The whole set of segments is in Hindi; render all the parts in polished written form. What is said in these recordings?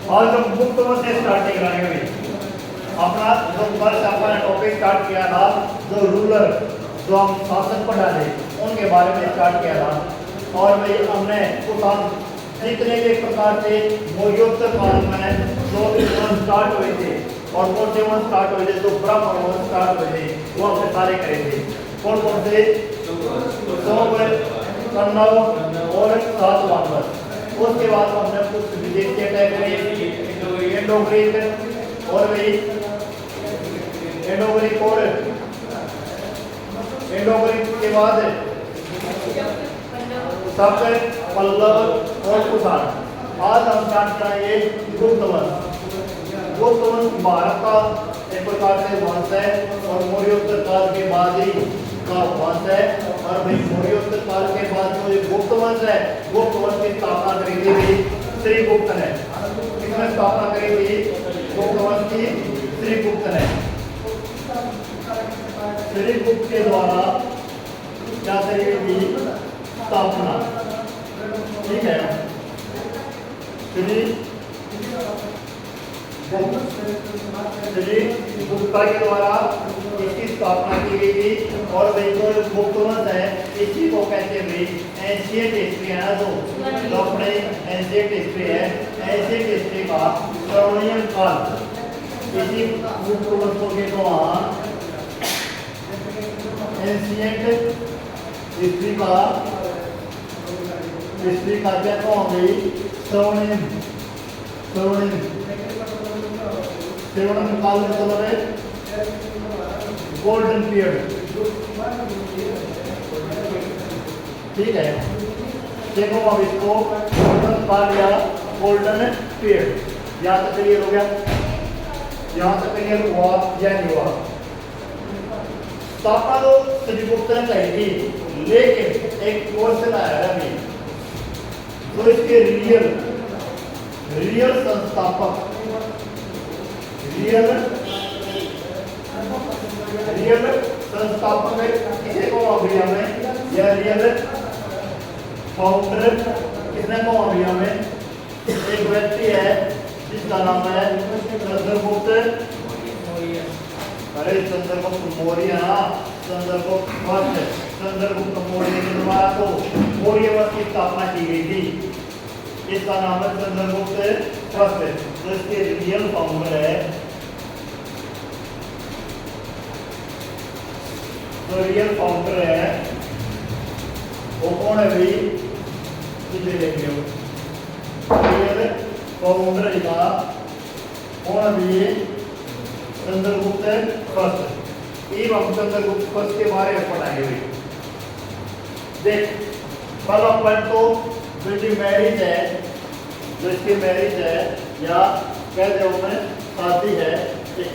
और जो गुप्त वंश से स्टार्टिंग करेंगे अपना जो वर्ष अपना टॉपिक स्टार्ट किया था, जो रूलर जो हम शासक पढ़ा थे उनके बारे में स्टार्ट किया था। और भाई हमने कुछ जितने भी प्रकार से मौर्योत्तर काल में जो वंश स्टार्ट हुए थे और कौन से वंश स्टार्ट हुए थे, जो ब्रह्म वंश स्टार्ट हुए थे वो हमने सारे करे थे। कौन कौन से? कन्नव और सातवाहन। उसके बाद हमने कुछ विदेशी अटैक करे, इंडो ग्रीक और भाई इंडो ग्रीक और इंडो ग्रीक के बाद सब पल्लव और कुषाण। आज हम स्टार्ट करेंगे गुप्त वंश। गुप्त वंश भारत का एक प्रकार से वंश है और मौर्योत्तर काल के बाद ही का वंश है। और भाई मौर्योत्तर काल के बाद जो ये गुप्त वंश है, गुप्त वंश की स्थापना करी थी श्रीगुप्त ने। किसने स्थापना करी थी गुप्त वंश की? श्रीगुप्त ने। श्रीगुप्त के द्वारा क्या करी थी स्थापना, ठीक है। गुप्ता के द्वारा इसकी स्थापना की गई थी। और भाई जो गुप्त वंश है इसी को कहते हैं एंशिएंट हिस्ट्री है, जो अपने एंशिएंट हिस्ट्री है, एंशिएंट हिस्ट्री का स्वर्णिम काल इसी गुप्त वंशों के दौरान एंशिएंट हिस्ट्री का क्या हो गई? स्वर्णिम काल मतलब है गोल्डन पीरियड, ठीक है। देखो अब इसको गोल्डन काल या गोल्डन पीरियड यहाँ तक क्लियर हो गया? यहाँ तक क्लियर हुआ या नहीं हुआ? स्थापना तो श्रीगुप्त ने कही थी, लेकिन एक क्वेश्चन आया है अभी, तो इसके रियल संस्थापक किसे को अभी हमें, या रियल फाउंडर किसने को अभी हमें? एक व्यक्ति है जिसका नाम है चंद्रगुप्त। अरे चंद्रगुप्त मौर्य ना, चंद्रगुप्त फर्स्ट, चंद्रगुप्त मौर्य के द्वारा तो मौर्य वंश की स्थापना की गई थी। इसका नाम है चंद्रगुप्त फर्स्ट। तो इसके रियल फाउंडर है, जो रियल फाउंडर है वो कौन है भाई? कितने देखेंगे रियल फाउंडर का कौन है भाई? चंद्रगुप्त फर्स्ट। ये हम चंद्रगुप्त फर्स्ट के बारे में पढ़ाएंगे भाई। देख पहला पॉइंट तो जो इसकी मैरिज है, जो इसकी मैरिज है या कह दो मैं शादी है, एक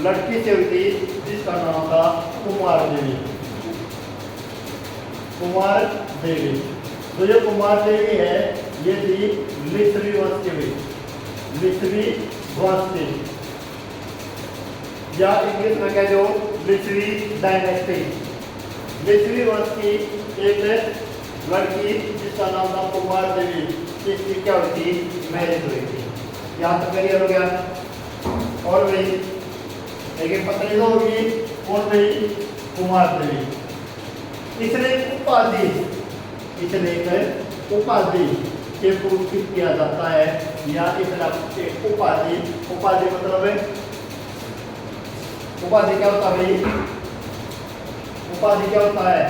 लड़की से हुई थी जिसका नाम था कुमार देवी। कुमार देवी, तो ये कुमार देवी है ये थी लिच्छवी वंश की, लिच्छवी वंश की, या इंग्लिश में कह दो लिच्छवी डायनेस्टी। लिच्छवी वंश की एक लड़की जिसका नाम था कुमार देवी, इसकी क्या हुई थी? मैरिज हुई थी। यहाँ तक क्लियर हो गया? और भाई एक पत्नी तो होगी कौन भाई? कुमार देवी। इसलिए उपाधि से पुरस्कृत किया जाता है, या इस उपाधि मतलब है, उपाधि क्या होता है भाई? उपाधि क्या होता है?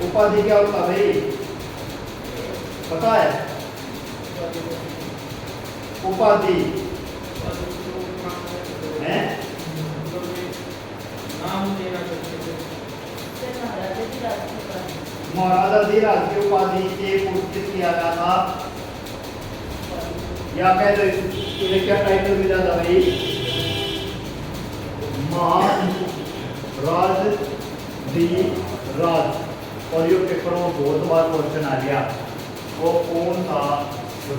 उपाधि क्या होता है भाई? पता है? उपाधि है महाराजा धीराज की उपाधि से पुरस्कृत किया गया था, या कह दो इन्हें क्या टाइटल मिला था भाई? महाराज धीराज। और ये पेपर में बहुत बार क्वेश्चन आ गया, वो कौन सा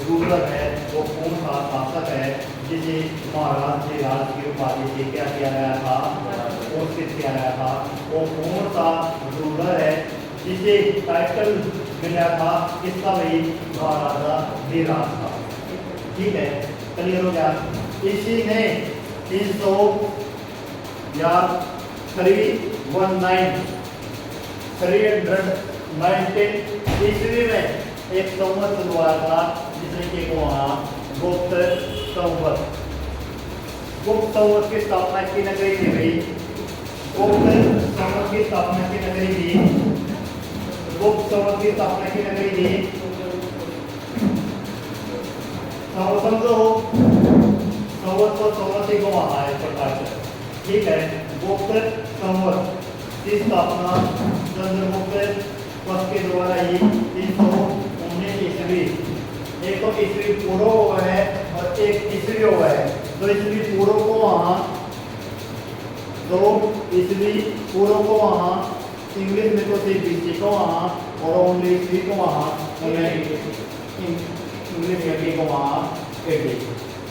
रूलर है, वो कौन सा शासक है जिसे महाराज धीराज की उपाधि से क्या किया गया था? पुरस्कृत किया गया था। वो कौन सा रूलर है जिसे टाइटल गिरा था किसका भाई, महाराजा धीराज का। ठीक है, क्लियर हो गया। इसी ने 300 या 319 ईस्वी में एक संवत हुआ था जिसने कि वहाँ गुप्त संवत। गुप्त संवत की स्थापना की नगरी थी भाई, गुप्त संवत की स्थापना की नगरी थी, गुप्त संवत की स्थापना की नगरी थी। समझो संवत को संवती को वहाँ इस प्रकार से। ठीक है, गुप्त संवत की स्थापना चंद्रगुप्त के द्वारा ही 319 ईस्वी, एक तो ईस्वी पूर्व हुआ है और एक ईस्वी हुआ है। तो ईस्वी पूर्व को वहाँ, तो ईस्वी पूर्व को वहाँ इंग्लिश में तो सिर्फ बीसी को वहाँ और ओनली ईस्वी को वहाँ इंग्लिश में भी को वहाँ 80।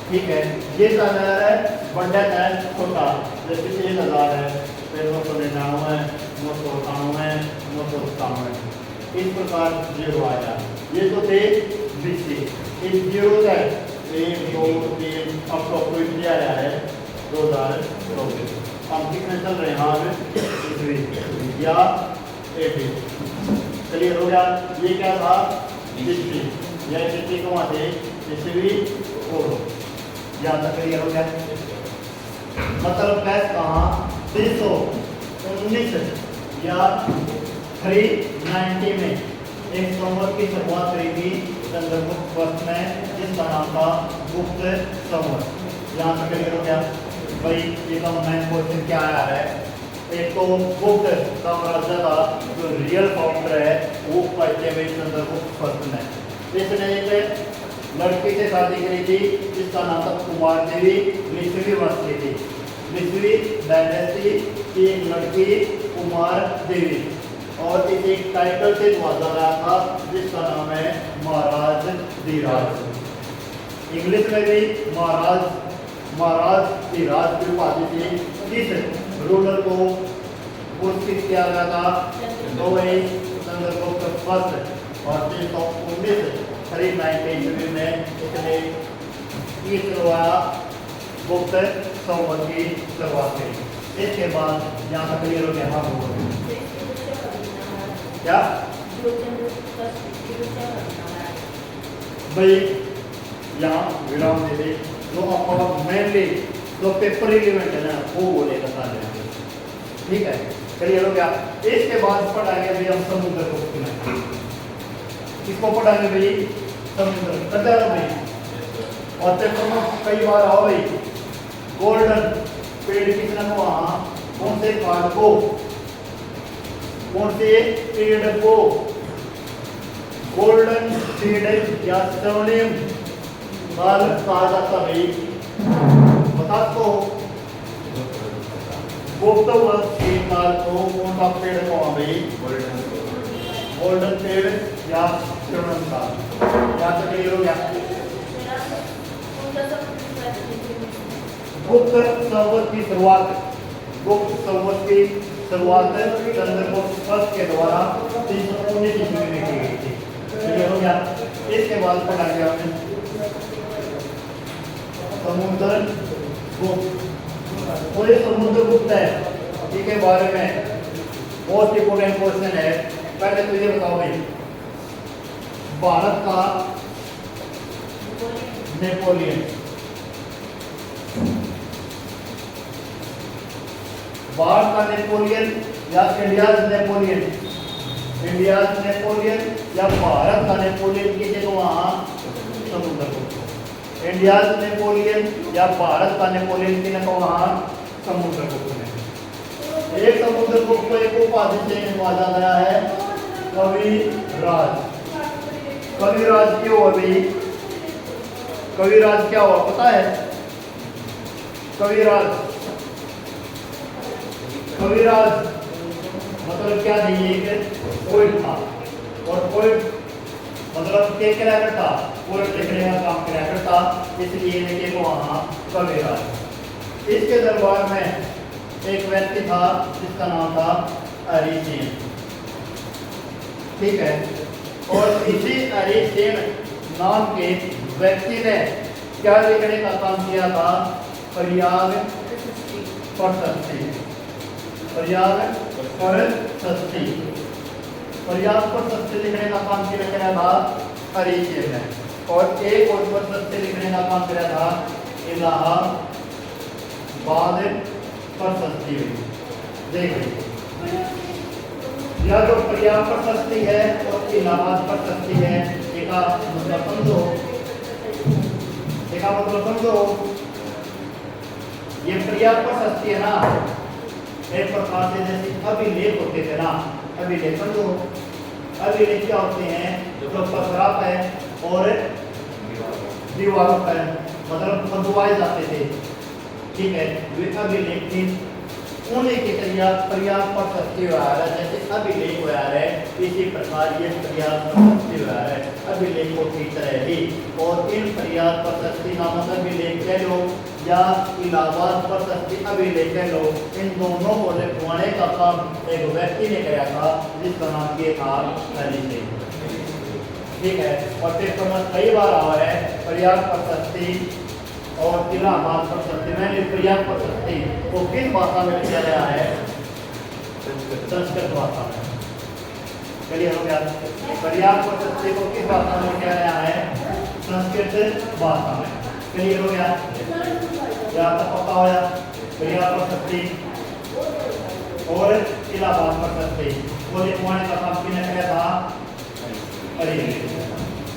ठीक है, ये 1000 है, बड़ा है छोटा, जैसे 1000 है, फिर 999 998 997 इस प्रकार जीरो आया। ये तो थे बीसी, इन जीरो है 1 2 3 अब तो कोई दिया गया है 2024। हम कितने चल रहे हैं आज ईस्वी या 80। क्लियर हो गया। ये क्या था, बीसी, यह बीसी को वहाँ थे ईस्वी पूर्व, यहाँ तक क्लियर हो गया। मतलब कैस कहाँ 319 या 390 में एक संवत की शुरुआत हुई थी चंद्रगुप्त वंश में, जिसका नाम था गुप्त संवत। यहाँ तक क्लियर हो गया भाई। ये का मेन क्वेश्चन क्या आया है, एक तो गुप्त साम्राज्य का जो रियल फाउंडर है वो पहले में चंद्रगुप्त वंश में, इसने एक लड़की से शादी करी थी जिसका नाम था कुमार देवी, मिस्री वंश की थी। मिस्री डायनेस्टी की एक लड़की कुमार देवी, और इसे एक टाइटल से नवाजा गया था जिसका नाम है महाराज धीराज। इंग्लिश में भी महाराज धीराज की उपाधि थी। किस रूलर को पुरस्कृत किया गया था, तो वही चंद्रगुप्त फर्स्ट, और 319 390 में इसने गुप्त संवत की शुरुआत की। इसके बाद यहाँ तक क्लियर हो गया। हाँ क्या भाई, यहाँ विराम दे दे, जो आपका मेनली जो पेपर रिलेवेंट है ना वो बोलेगा सारे। ठीक है, क्लियर हो गया। इसके बाद पढ़ाएंगे भाई हम समुद्र गुप्त में। किसको पढ़ाएंगे भाई, समुद्र कदर भाई। और पेपर में कई बार आओ भाई, गोल्डन पेड़ किसने को वहाँ कौन से कार्ड को, कौन से पेड़ को गोल्डन पेड़ या स्वर्णिम काल कहा जाता भाई, बता तो। गुप्त वंश के काल को कौन सा पेड़ को भाई, गोल्डन पेड़ या स्वर्णिम काल। यहाँ तक क्लियर हो गया। गुप्त संवत की शुरुआत, गुप्त संवत की शुरुआत चंद्रगुप्त फर्स्ट के द्वारा 319 ईस्वी में की गई थी। क्लियर हो गया। इसके बाद पढ़ाएंगे हमने समुद्र गुप्त। और ये समुद्र गुप्त है इसके बारे में मोस्ट इंपोर्टेंट क्वेश्चन है। पहले तो ये बताओ भाई, भारत का नेपोलियन, भारत का नेपोलियन या इंडियाज नेपोलियन, इंडियाज नेपोलियन या भारत का नेपोलियन की जगह वहाँ समुद्र गुप्त। इंडियाज नेपोलियन या भारत का नेपोलियन की जगह वहाँ समुद्र गुप्त में। एक समुद्र गुप्त को एक उपाधि से नवाजा गया है, कविराज। कविराज क्यों अभी, कविराज क्या हुआ पता है? कविराज, कविराज मतलब क्या नहीं, एक पोइट था, और पोइट मतलब क्या करता, पोइट लिखने का काम किया करता, इसलिए लेके को वहाँ कविराज। इसके दरबार में एक व्यक्ति था जिसका नाम था हरिसिंह। ठीक है, और इसी हरिसेन नाम के व्यक्ति ने क्या लिखने का काम किया था? पर्याग प्रशस्ति। पर्याग प्रशस्ति। पर्याग प्रशस्ति लिखने का काम किया था हरिसेन ने। और एक और प्रशस्ति लिखने का काम किया था इलाहाबाद प्रशस्ति। देखिए यह जो पर्याग प्रशस्ति है और इलाहाबाद प्रशस्ति है, इसका मतलब समझो, इसका मतलब समझो। ये पर्याग प्रशस्ति है ना, एक प्रकार से जैसे अभिलेख होते थे ना, अभिलेख समझो। अभिलेख क्या होते हैं? जो पथराव है और दीवारों पर मतलब बंधुआए जाते थे, ठीक है, वे अभिलेख थे। उन्हीं के पर्याग प्रशस्ति व्यवहार है। जैसे अभिलेख व्यवहार है, इसी प्रकार ये पर्याग प्रशस्ति व्यवहार है अभिलेखों की तरह ही। और इन पर्याग प्रशस्ति नामक अभिलेख कह लो या इलाहाबाद प्रशस्ति अभिलेख कह लो, इन दोनों को लिखवाने का काम एक व्यक्ति ने किया था जिसका नाम ये था हरिसेन, ठीक है। और फिर समझ कई बार आया है पर्याग प्रशस्ति और इलाहाबाद प्रशस्ति। मैंने पर्याग प्रशस्ति को किस भाषा में लिखा गया है? संस्कृत भाषा में। चलिए हो गया। पर्याग प्रशस्ति को किस भाषा में लिखा गया है? संस्कृत भाषा में। चलिए हो गया। क्या पता होया? पर्याग प्रशस्ति और इलाहाबाद प्रशस्ति को लिखवाने का काम किसने किया था? हरिसेन।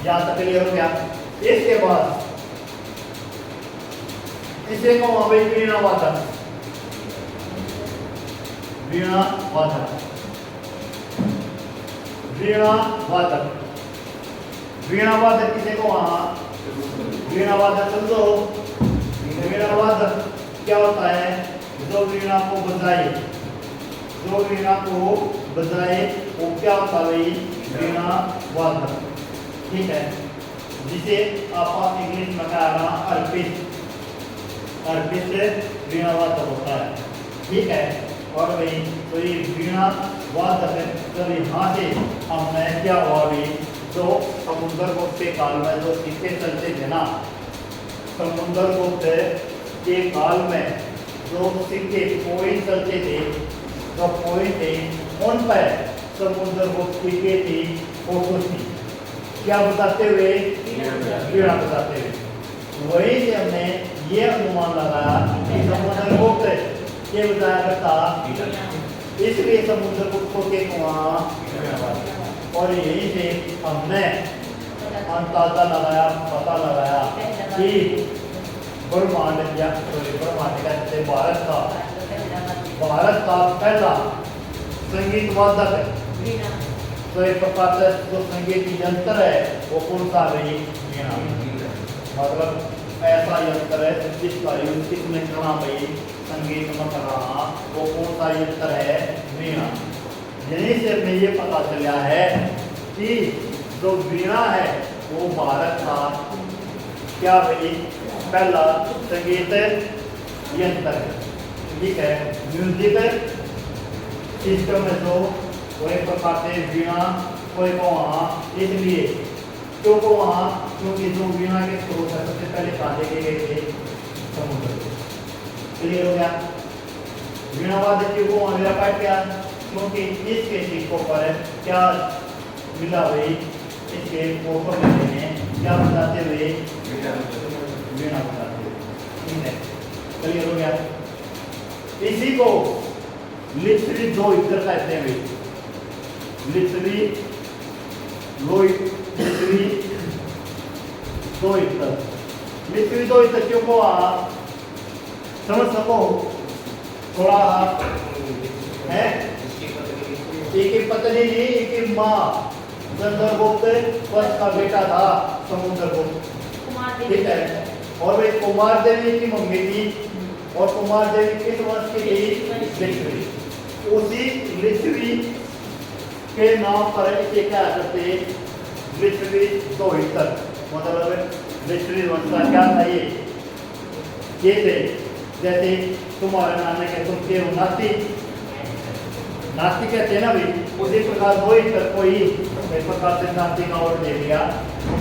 यहाँ तक क्लियर हो गया। इसके बाद इसे को अभी वीणा वादक। वीणा वादक। वीणा वादक। वीणा वादक किसे को? वहां वीणा वादक समझो। वीणा वादक क्या होता है? जो वीणा को बजाए, जो वीणा को बजाए वो क्या होता है? वीणा वादक, ठीक है। जिसे आप इंग्लिश में कहा अर्पित, अर्पित वीणा वादक होता है, ठीक है। और भाई तो ये वीणा वादक जब यहाँ से हमने क्या हुआ भी, जो समुद्रगुप्त के काल में जो सिक्के चलते थे ना, समुद्रगुप्त के काल में जो सिक्के कोइन चलते थे, जो कोइन थे, उन पर समुद्रगुप्त की फोटो थी, क्या बताते हुए? वीणा बताते हुए। वही से हमने ये अनुमान लगाया कि समुद्रगुप्त के बताया करता, इसलिए समुद्रगुप्त को के वहाँ। और यही से हमने अंदाजा लगाया, पता लगाया कि ब्रह्मांड या ब्रह्मांड कहते भारत का पहला संगीत वादक, तो एक प्रकार से जो संगीत यंत्र है वो कौन सा है? वीणा। मतलब ऐसा यंत्र है जिसका यूज किसने करना भाई? संगीत में करना, वो कौन सा यंत्र है? वीणा। यहीं से हमें ये पता चला है कि जो वीणा है वो भारत का क्या भाई? पहला संगीत यंत्र है, ठीक है। म्यूजिक सिस्टम में जो वो एक प्रकार से वीणा कोई को वहाँ, इसलिए क्यों को वहाँ? क्योंकि जो वीणा के स्रोत है सबसे पहले कहाँ देखे गए थे? समुद्र। क्लियर हो गया। वीणा वादक क्यों को वहाँ रखा क्या? क्योंकि इसके सिक्कों पर क्या मिला हुई? इसके फोटो में क्या बताते हुए? वीणा बताते हुए, ठीक है। क्लियर हो गया। इसी को लिथरी दो इधर कहते हैं भाई। लिथरी दो इतर। लिथरी दो इतर क्यों को आप समझ सको थोड़ा है? एक ही पत्नी जी, एक ही माँ। चंद्रगुप्त वंश का बेटा था समुद्रगुप्त, ठीक है। और वे कुमार देवी की मम्मी थी, और कुमार देवी किस वंश की थी? लिथरी। उसी लिथरी के नाम पर इसे क्या करते? लिथरी दो इतर। मतलब लिथरी वंश का क्या था ये थे? जैसे तुम्हारे नाम में तुम के नास्तिक, नास्तिक कहते हैं ना भाई, उसी प्रकार दो इतर कोई एक प्रकार से शांति का और दे दिया,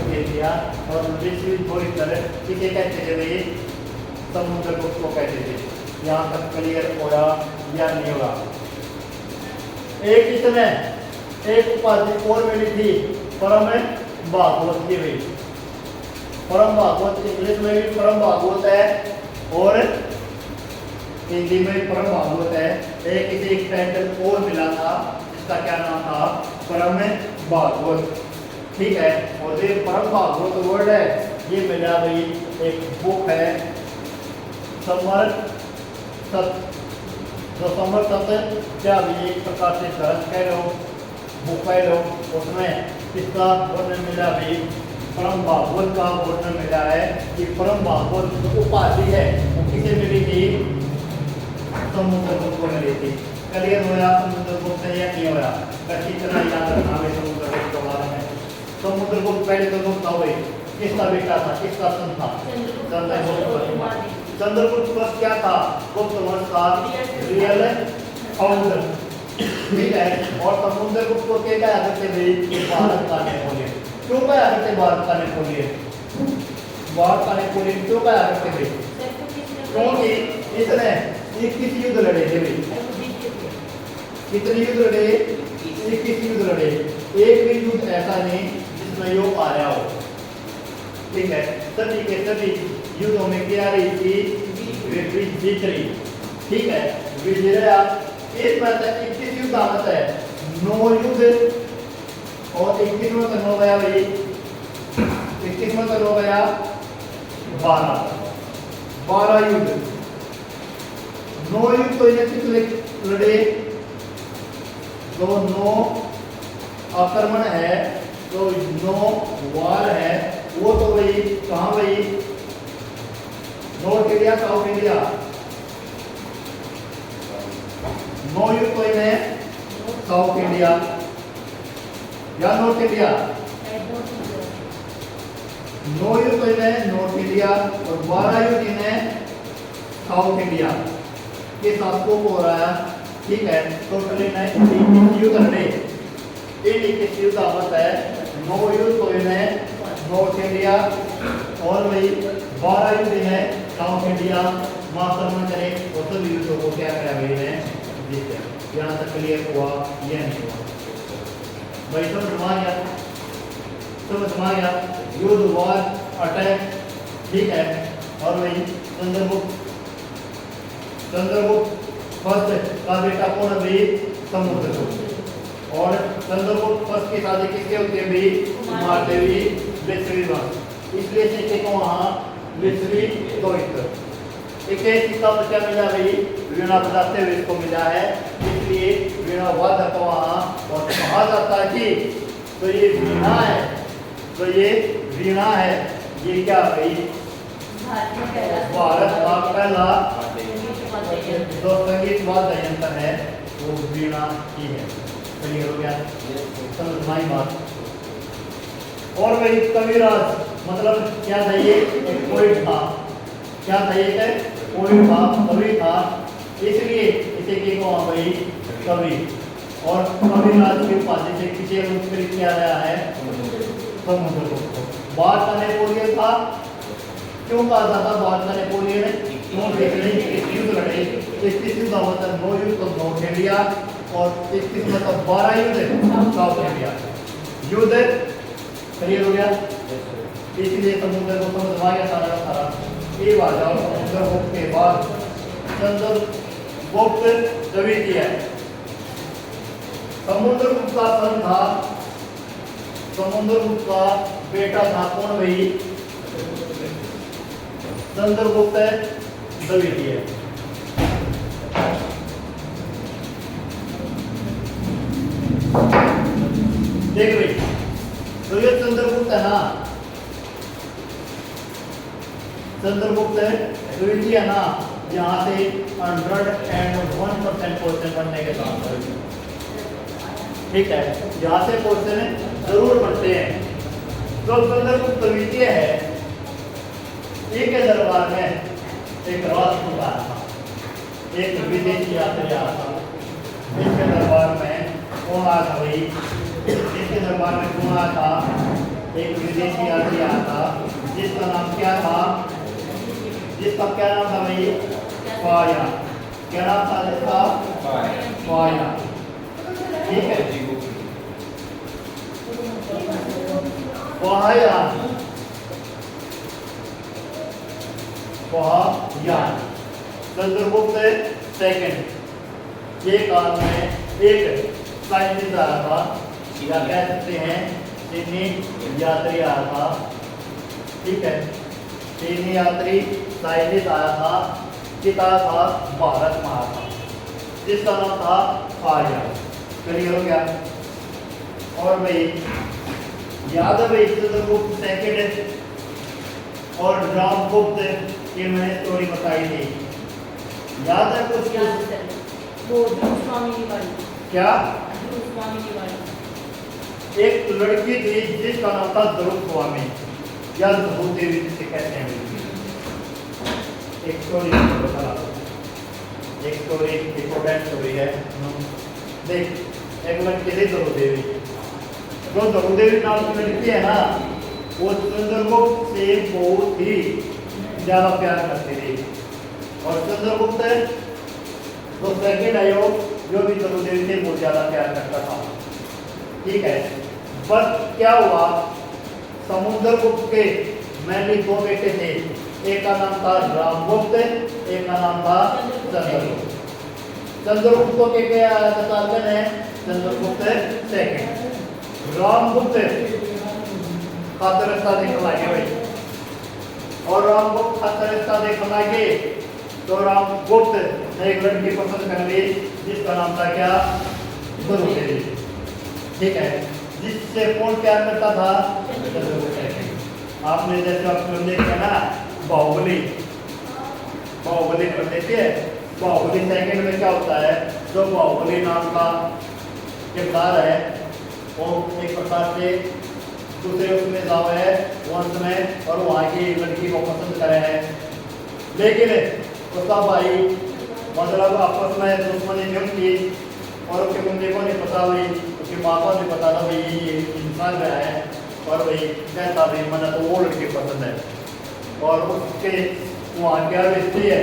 दे दिया। और विश्व थोड़ी तरह किसे कहते थे भाई, समुद्रगुप्त को कहते थे। यहाँ तक क्लियर होगा या नहीं होगा? एक इसमें एक उपाधि और मिली थी, परम भागवत की भी। परम भागवत इंग्लिश में भी परम भागवत है और हिंदी में परम भागवत है। एक इसे एक टाइटल और मिला था, इसका क्या नाम था? परम भागवत। ठीक है। और ये परम भागवत वर्ड है, ये मिला भाई एक बुक है समर्थ सत्य। जो समर्थ सत्य क्या भी एक प्रकार से ग्रंथ कह लो, बुक कह लो, उसमें किसका वर्णन मिला भाई? परम भागवत का वर्णन मिला है कि परम भागवत जो उपाधि है वो किसे मिली थी? समुद्रगुप्त को मिली थी। क्लियर होया समुद्रगुप्त से या नहीं होया? अच्छी तरह याद रखना है समुद्रगुप्त के बारे में। समुद्रगुप्त पहले तो गुप्त हुए, किसका बेटा था, किसका सन था? चंद्रगुप्त वंश क्या था? गुप्त वंश का रियल फाउंडर। ठीक है। और समुद्रगुप्त को क्या कहा करते थे? भारत का नेपोलियन। क्यों कहा करते भारत का नेपोलियन? भारत का नेपोलियन क्यों कहा करते थे? क्योंकि इसने 21 युद्ध लड़े थे भाई। कितने युद्ध लड़े? 21 युद्ध लड़े। एक भी युद्ध ऐसा नहीं जिसमें यो हारा हो। ठीक है। सभी के सभी युद्धों में क्या रही थी? जीत रही। ठीक है। विजय इस बार 21 युद्ध आता है, 9 युद्ध और 21 में हो गया भाई, 21 में हो गया 12 युद्ध। 9 युद्ध तो ये कितने लड़े? तो 9 आक्रमण है, तो 9 वार है। वो तो भाई कहाँ भाई? North India, south India. 9 युद्ध तो इन्हें साउथ इंडिया या नॉर्थ इंडिया? 9 युद्ध तो इन्हें नॉर्थ इंडिया और 12 युद्ध इन्हें साउथ इंडिया के साथ को हो रहा है। ठीक है। टोटली 21 युद्ध लड़े। इन 21 युद्ध आवत है, 9 युद्ध तो इन्हें नॉर्थ इंडिया और वही 12 युद्ध इन्हें साउथ इंडिया मास्टरमैन करे और सभी युद्धों को क्या करा भाई ने जीते। यहाँ तक क्लियर हुआ या नहीं हुआ भाई? समझ में आ गया? समझ में आ गया? युद्ध, वार, अटैक। ठीक है। और वही चंद्रगुप्त फर्स्ट का बेटा कौन है भाई? समुद्रगुप्त। और चंद्रगुप्त फर्स्ट की शादी किससे होती है भाई? कुमार देवी लिच्छवी वंश। इसलिए से को वहाँ लिच्छवी द्वैत। एक इसका बच्चा मिला भाई, वीणा बजाते हुए इसको मिला है, इसलिए वीणा वादक वहाँ। और कहा जाता है कि तो ये वीणा है, तो ये वीणा है, ये क्या भाई? भारत का पहला जो संगीत वाद्य यंत्र है वो वीणा ही है। क्लियर हो गया? समझ बात। और वही कविराज मतलब क्या था? ये एक पोइट था। क्या था? ये पोइट था, कवि था, इसलिए इसे क्या भाई? कवि। और कविराज की उपाधि से किसे उत्कृष्ट किया गया है? समुद्रगुप्त को। भारत का नेपोलियन था। क्यों कहा जाता भारत का नेपोलियन? क्यों? देखने युद्ध लड़े, 21 युद्ध होता है, 9 युद्ध तो नॉर्थ इंडिया और 21 मतलब 12 युद्ध साउथ इंडिया युद्ध। क्लियर हो गया? इसलिए समुद्रगुप्त को समझ गया सारा का सारा। ये बात जाओ समुद्रगुप्त के बाद चंद्रगुप्त द्वितीय। समुद्रगुप्त का सन था, समुद्रगुप्त का बेटा था कौन भाई? चंद्रगुप्त द्वितीय। देख भाई, तो ये चंद्रगुप्त है ना, चंद्रगुप्त द्वितीय ना, यहाँ से 101% क्वेश्चन बनने के साथ। ठीक है। यहाँ से क्वेश्चन जरूर बनते हैं। तो चंद्रगुप्त द्वितीय है, एक के दरबार में एक राजपूत आया था, एक विदेशी यात्री आया था। इसके दरबार में कौन आया था भाई? जिसके दरबार में कौन आया था? एक विदेशी यात्री आया था जिसका नाम क्या था? जिसका क्या नाम था भाई? फाया। क्या नाम था जिसका? फाया। ठीक है, फाया फाया चंद्रगुप्त सेकंड ये काल में एक साइंटिस्ट आया था, या कह सकते हैं चीनी यात्री आया था। ठीक है, चीनी यात्री साइंटिस्ट आया था, पिता था भारत में आया था, जिसका नाम था फाया। क्लियर हो गया? और भाई याद है भाई चंद्रगुप्त सेकंड और रामगुप्त की मैंने स्टोरी बताई थी, याद है कुछ? वो स्वामी वाली क्या? स्वामी वाली एक लड़की थी जिसका नाम था ध्रुव स्वामी या ध्रुव देवी जिसे कहते हैं। एक स्टोरी बता, एक स्टोरी इंपॉर्टेंट स्टोरी है। देख, एक लड़की थी ध्रुव देवी। जो ध्रुव देवी नाम की लड़की है ना, वो चंद्रगुप्त से बहुत ही ज्यादा प्यार करती थी। और चंद्रगुप्त तो सेकंड आयो जो भी ध्रुव देवी से बहुत ज्यादा प्यार करता था। ठीक है, बस क्या हुआ, समुद्रगुप्त के मैंने दो बेटे थे, एक का नाम था रामगुप्त, एक का नाम था चंद्रगुप्त। चंद्रगुप्त को क्या कहते हैं? चंद्रगुप्त सेकंड। रामगुप्त खातर रास्ता देखने लगे भाई, और रामगुप्त खातर रास्ता देखने लगे तो रामगुप्त ने एक लड़की पसंद कर ली जिसका नाम था क्या? ध्रुव देवी। ठीक है, जिससे कौन प्यार करता था? आपने जैसे आप फिल्म देखते हैं ना बाहुबली, बाहुबली फिल्म देखी है? बाहुबली सेकंड में क्या होता है, जो बाहुबली नाम का किरदार है वो एक प्रकार से दूसरे उसमें जाओ है वंश में और वहाँ की लड़की को पसंद करे है, लेकिन उसका भाई मतलब आपस में दुश्मनी क्यों की, और उसके बंदे को नहीं पता भाई, उसके माँ को नहीं पता था भाई ये इंसान गया है, और भाई कहता भाई मैंने तो वो लड़की पसंद है, और उसके वहाँ क्या बेचती है?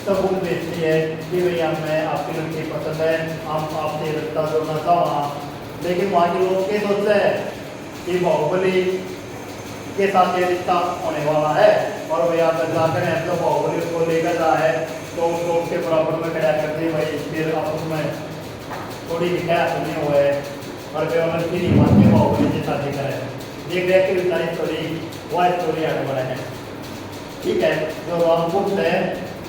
सबूत बेचती है कि भाई हमें आपकी लड़की पसंद है, हम आपसे रिश्ता जोड़ना था वहाँ। लेकिन वहाँ के लोग क्या सोचते हैं कि बाहुबली के साथ ये रिश्ता होने वाला है, और भाई आप जाकर हैं तो बाहुबली उसको लेकर जा है तो उसको उसके बराबर में खड़ा करते भाई, फिर आपस में थोड़ी दिखाया सुने हुए है, और फिर उन्होंने फिर नहीं मानते बाहुबली से शादी करें। देख रहे कि सारी स्टोरी वह स्टोरी आगे बढ़े हैं। ठीक है, जो रामगुप्त है,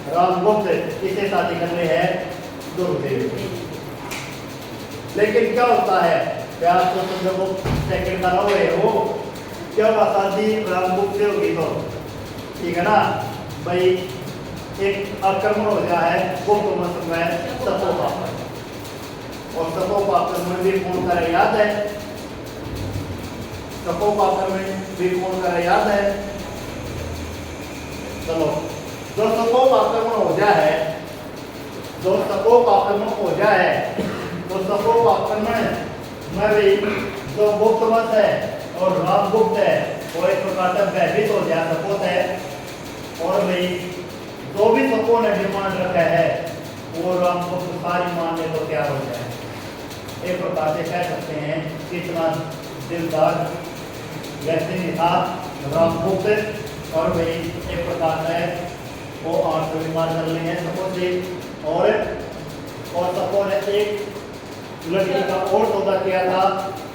रामगुप्त किसे शादी कर रहे हैं? ध्रुव देवी। लेकिन क्या होता है, प्यार तो चंद्रगुप्त सेकंड का रहे हो, क्या शादी रामगुप्त से होगी तो ठीक है ना भाई, एक आक्रमण हो गया है गुप्त वंश में सपोपा पर, और सपोपा आक्रमण भी कौन करे याद है? सपोपा आक्रमण भी कौन करे याद है? चलो, जो सपोप आक्रमण हो जाए, जो सपोप आक्रमण हो जाए तो सपोप आक्रमण में भी जो गुप्त वंश है और रामगुप्त है वो एक प्रकार से भयभीत हो जाए सपोत है, और भाई जो भी सपो ने डिमांड रखा है वो रामगुप्त सारी मानने को तैयार हो जाए। एक प्रकार से कह सकते हैं कितना दिलदार व्यक्ति था रामगुप्त, और भाई एक प्रकार से वो आठ बीमार कर रहे हैं सपो से, और सपो ने एक लड़की का और सौदा किया था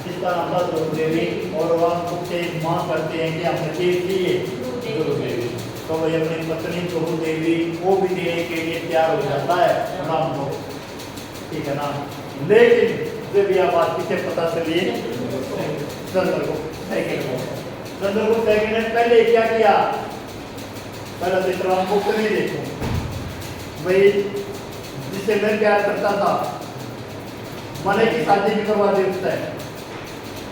जिसका नाम था ध्रुव देवी, और रामगुप्त से मांग करते हैं कि हमें चीज चाहिए ध्रुव देवी, तो वही अपनी पत्नी ध्रुव देवी को भी देने के लिए तैयार हो जाता है रामगुप्त। ठीक है ना, लेकिन जब यह बात किसे पता चली? चंद्रगुप्त सेकंड को। चंद्रगुप्त सेकंड ने पहले क्या किया? पहले तो रामगुप्त नहीं देखो भाई, जिससे मैं प्यार करता था मने की शादी भी करवा दी उससे,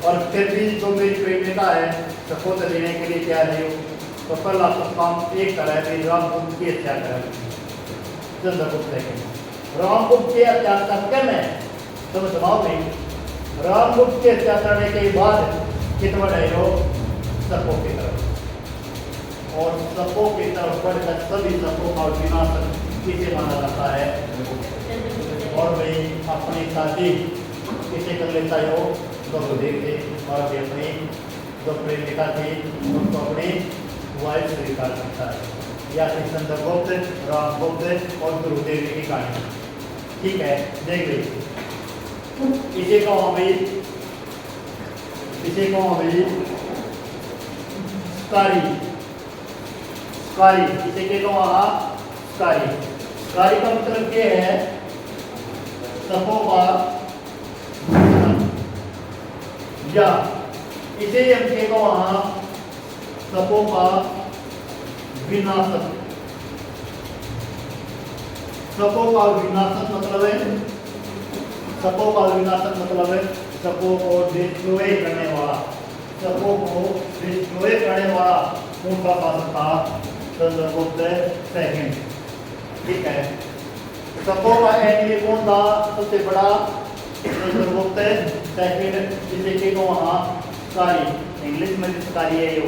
और फिर भी जो मेरी प्रेमिका है सपोज लेने के लिए तैयार नहीं हो, तो पहला तो काम एक करा है रामगुप्त की हत्या करा। चंद्रगुप्त सेकंड रामगुप्त की हत्या करके मैं तुम्हें सुनाओ भाई, रामगुप्त के हत्या करने के बाद कितना बढ़ेगा सपों की तरफ, और सपों की तरफ बढ़कर सभी सपों का विनाश किसे माना जाता है? और भाई अपनी शादी किसे कर लेता है वो? द्रौपदी थे, और भी अपनी जो प्रेमिका थी उनको अपनी वाइफ स्वीकार करता है। या फिर चंद्रगुप्त, रामगुप्त और द्रौपदी की कहानी। ठीक है, देख लीजिए इसे कहो भाई, इसे कहो भाई कारी, कारी इसे के कहो कारी। कारी का मतलब क्या है? सपों का, या इसे हम के कहो सपों का विनाशक। सपों का विनाशक मतलब है, सपों का विनाशक मतलब है सपों को डिस्ट्रॉय करने वाला, सपों को डिस्ट्रॉय करने वाला उनका शासक था चंद्रगुप्त सेकंड। ठीक है, सपों का एनिमी कौन था? सबसे बड़ा चंद्रगुप्त सेकंड, जिसे कि वहाँ कारी, इंग्लिश में कारी है यो।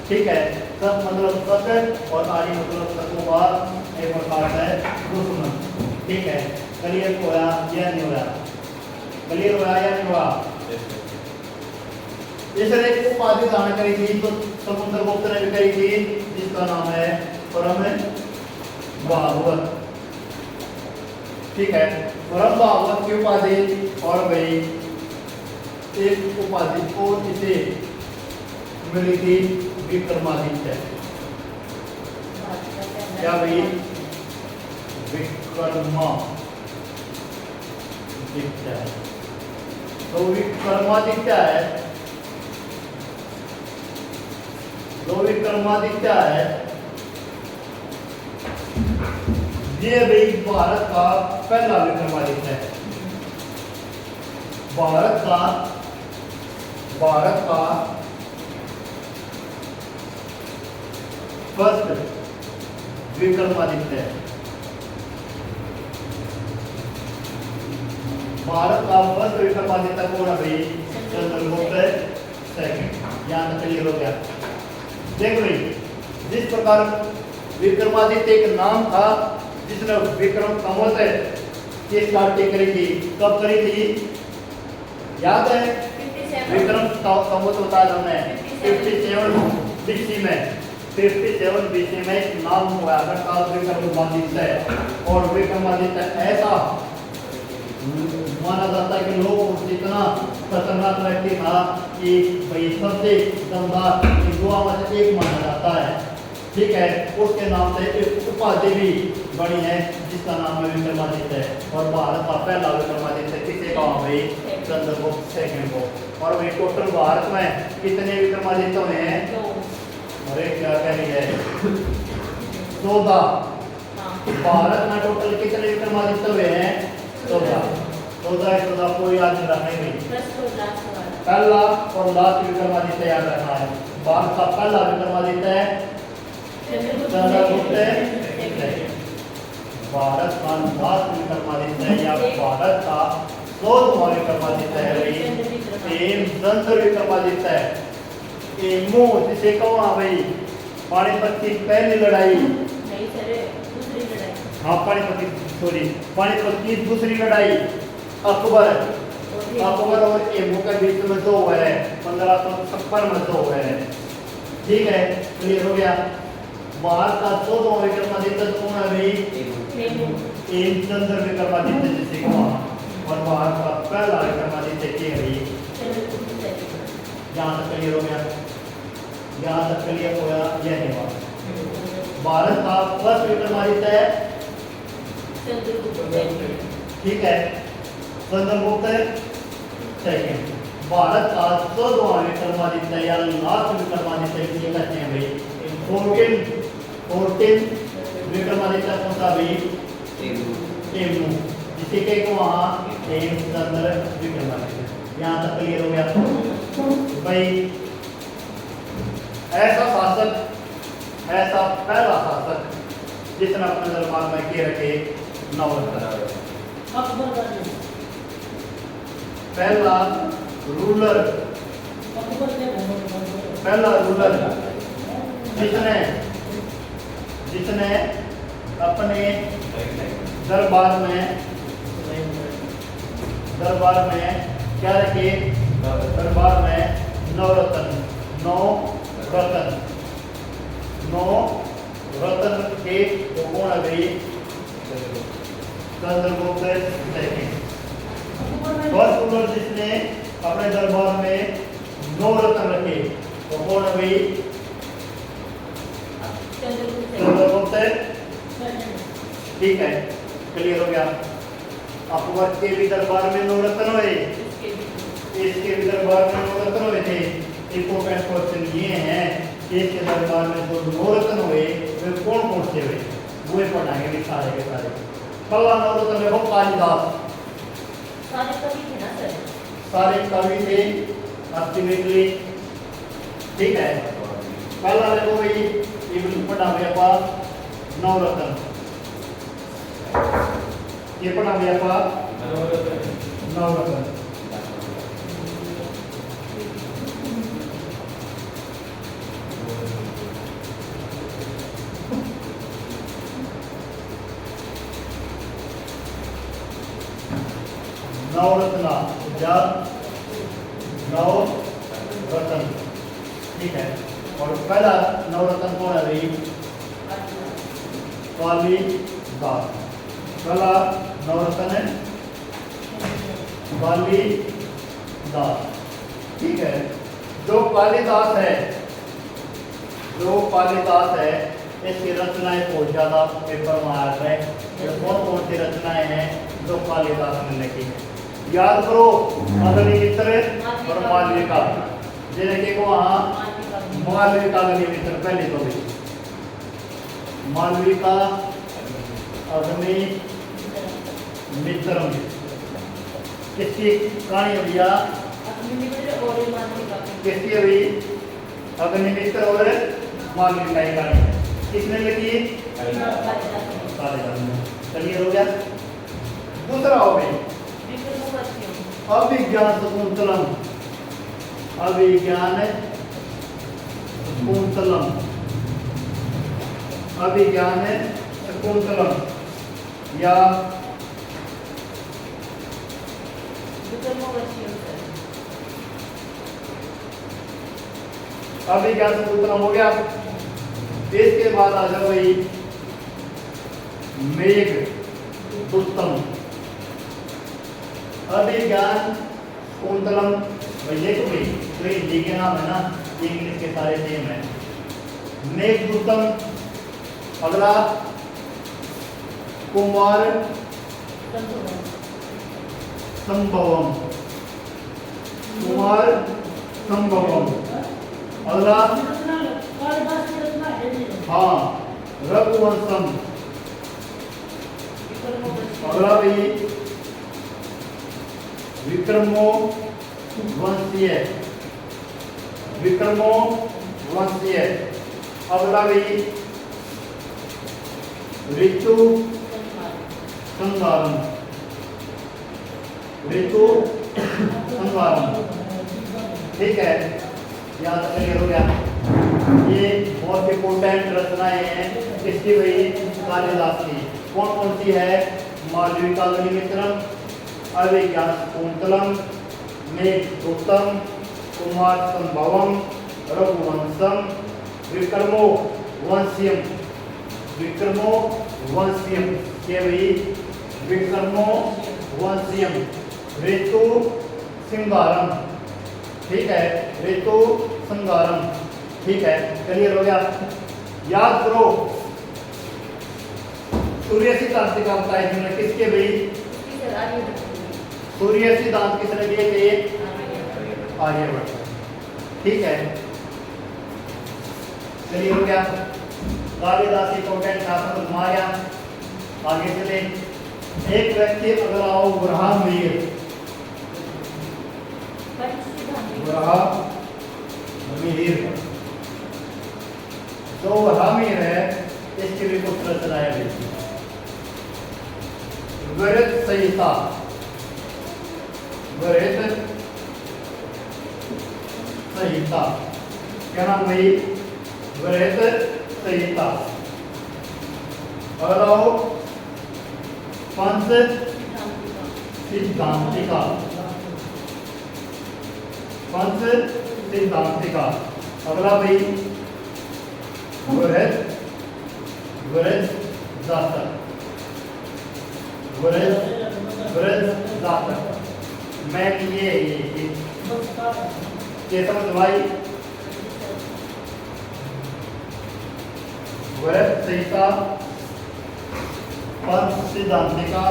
ठीक है, सब मतलब सत्य और आरी मतलब सपों का एक प्रकार है दुश्मन। ठीक है, क्लियर होया या नहीं होया? क्लियर होया या नहीं हुआ? इस एक उपाधि धारण करी थी तो समुद्रगुप्त ने भी करी थी, जिसका नाम है परम भागवत। ठीक है, परम भागवत की उपाधि, और भाई एक उपाधि और इसे मिली थी विक्रमादित्य। क्या भाई? विक्रमादित्य। तो विक्रमादित्य है, जो विक्रमादित्य है ये भी भारत का पहला विक्रमादित्य है। भारत का फर्स्ट विक्रमादित्य है। भारत का फर्स्ट विक्रमादित्य कौन है भाई? चंद्रगुप्त सेकंड। यहाँ तक क्लियर हो गया? देखो भाई, जिस प्रकार विक्रमादित्य एक नाम था जिसने विक्रम संवत की स्टार्टिंग करी थी, कब करी थी याद है? विक्रम संवत होता है हमने 57 BC में, 57 BC में एक नाम हुआ विक्रमादित्य। और विक्रमादित्य ऐसा माना जाता है कि लोग इतना खतरनाक व्यक्ति था कि भाई सबसे दमदार युवा में से एक माना जाता है। ठीक है, उसके नाम से एक उपाधि भी बनी है जिसका नाम है विक्रमादित्य। और भारत का पहला विक्रमादित्य किसे कहा भाई? चंद्रगुप्त सेकंड को। और भाई टोटल भारत में कितने विक्रमादित्य हुए हैं? अरे क्या कह रही है? 14। भारत में टोटल कितने विक्रमादित्य हुए हैं? 14 कोई याद नहीं रखना है। पहला और लास्ट विक्रमादित्य याद रखना है। भारत का पहला विक्रमादित्य है चंद्रगुप्त। भारत का लास्ट विक्रमादित्य या भारत का 100वां विक्रमादित्य है भाई चंद्र विक्रमादित्य है। जिसे कहो भाई पानीपत की पहली लड़ाई, हाँ पानीपत की दूसरी लड़ाई अकबर और एमू के बीच में जो हुआ है 1556 में जो हुआ है। ठीक है, क्लियर हो गया? भारत का 100वां विक्रमादित्य कौन है भाई? चंद्र विक्रमादित्य जिसे कहा। और भारत का पहला विक्रमादित्य क्या है भाई? यहाँ तक क्लियर हो गया? यहाँ तक क्लियर हो गया? यह नहीं हुआ? भारत का फर्स्ट विक्रमादित्य है ठीक है, चंद्रगुप्त सेकंड। भारत का 14वां विक्रमादित्य या लास्ट विक्रमादित्य किसे कहते हैं भाई? 14 विक्रमादित्य कौन सा भाई? टेमू, जिसे के को वहाँ चंद्र विक्रमादित्य। यहाँ तक क्लियर हो गया भाई? ऐसा शासक, ऐसा पहला शासक जिसने अपने दरबार में किए रखे नवरत्न। पहला रूलर, पहला रूलर जिसने जिसने अपने दरबार में क्या रखे, दरबार में नवरत्न, नौ रत्न के वो कौन है भाई, चंद्रगुप्त सेकंड। फर्स्ट रूलर जिसने अपने दरबार में 9 रत्न रखे वो कौन है भाई, चंद्रगुप्त। ठीक है, क्लियर हो गया। अकबर के भी दरबार में 9 रत्न हुए, इसके भी दरबार में 9 रत्न हुए थे। इंपॉर्टेंट क्वेश्चन ये हैं, इसके दरबार में जो 9 रत्न हुए वे कौन कौन से हुए, वो पढ़ाएंगे भी सारे के सारे। पहला 9 रत्न देखो कालिदास, सारे कवि थे ना सर? सारे कवि थे अल्टीमेटली। ठीक है, पहला देखो भाई ये पढ़ा हुआ पा 9 रत्न, ये पढ़ा हुआ पा 9 रत्न। नवरत्न जब 9 रत्न, ठीक है। और पहला नवरत्न कौन है भाई, कालिदास। पहला नवरत्न है कालिदास, ठीक है। जो कालिदास है इसकी रचनाएं बहुत ज्यादा पेपर में आ रहे हैं। कौन कौन सी रचनाएं हैं जो कालिदास ने लिखी है, याद करो। अग्निमित्र और मालविका, जैसे कि वहाँ मालविका अग्निमित्र, पहले तो भी मालविका अग्निमित्र किसकी कहानी है भैया, किसकी अभी अग्निमित्र और मालविका की कहानी है, किसने लिखी, क्लियर हो गया। दूसरा हो गई अभिज्ञान शकुंतलम, अभिज्ञान शकुंतलम, अभिज्ञान शकुंतलम या अभिज्ञान शकुंतलम हो गया। इसके बाद आ जाओ भाई मेघदूतम, अभिज्ञान शकुंतलम भैया तो भाई तो हिंदी के नाम है ना, इंग्लिश के सारे सेम है। मेघदूतम, अगला कुमार संभवम, कुमार संभवम। अगला हाँ रघुवंशम, अगला भाई विक्रमोवंशीय, विक्रमोवंशीय। अगला भाई ऋतु संहारम, ऋतु संहारम, ठीक है। याद क्लियर हो गया। ये बहुत इंपोर्टेंट रचनाएं हैं किसकी भाई, कालिदास की। कौन कौन सी है, मालविका अग्निमित्रम, अभिज्ञान शकुंतलम, मेघदूतम, कुमार संभवम, रघुवंशम, विक्रमोवंशीयम, विक्रमोवंशीयम के भाई विक्रमोवंशीयम, ऋतु सिंगारम, ठीक है, ऋतु संगारम, ठीक है। क्लियर हो गया। याद करो सूर्य सिद्धांत का बताया तुमने किसके भाई, सूर्य सिद्धांत किसने दिए थे, आर्यभट्ट, ठीक है। क्लियर हो गया। कालिदास इंपोर्टेंट शासन घुमा गया। आगे चले। एक व्यक्ति अगर आओ वराहमिहिर, वराहमिहिर, जो वराहमिहिर है इसके भी कुछ रचनाएं लिखी। विरत संहिता, वृहत संहिता। क्या नाम भाई? वृहत संहिता। अगला हो पंच सिद्धांतिका। पंच सिद्धांतिका। अगला भाई वृहत जातक। वृहत जातक। मैं ये समझ भाई। वृहत संहिता, पंच सिद्धांतिका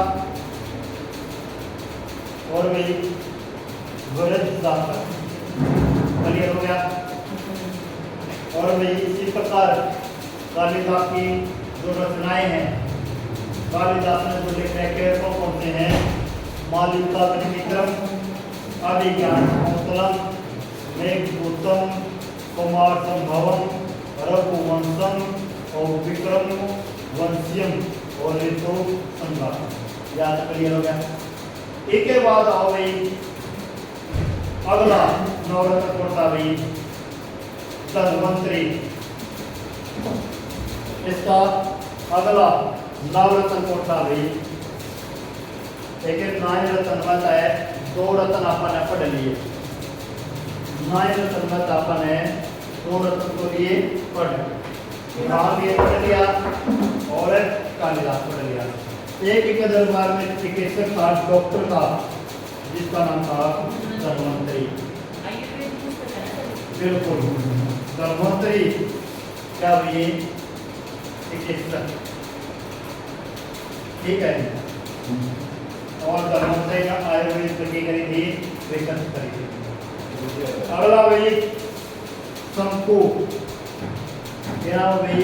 और भाई वृहत जातक। क्लियर हो गया। और भाई इसी प्रकार कालिदास की जो रचनाएं हैं, कालिदास ने जो लिखे हैं वो कौन से हैं? मालविका त्रिविक्रम, अभिज्ञान शाकुंतलम, मेघदूतम, कुमार संभवम, रघुवंशम और विक्रम वंशियम और ऋतु संग्राम। याद क्लियर हो गया। एक के बाद आओ भाई अगला नवरत्न कोटा भाई धन्वंतरी। इसका अगला नवरत्न कोटा भाई एक नाय रत्न मत है। दो रत्न अपन ने पढ़ लिए। नाय रत्न मत अपन ने दो रत्न को लिए पढ़ पढ़ लिया और कालिदास पढ़ लिया। एक ही दरबार में चिकित्सक था, डॉक्टर था, जिसका नाम था धन्वंतरी। बिल्कुल धन्वंतरी क्या हुई? चिकित्सक। ठीक है। और धन्वंतरी ने आयुर्वेद की करी थी, विकसित करी थी। अगला भाई शंकु। क्या भाई?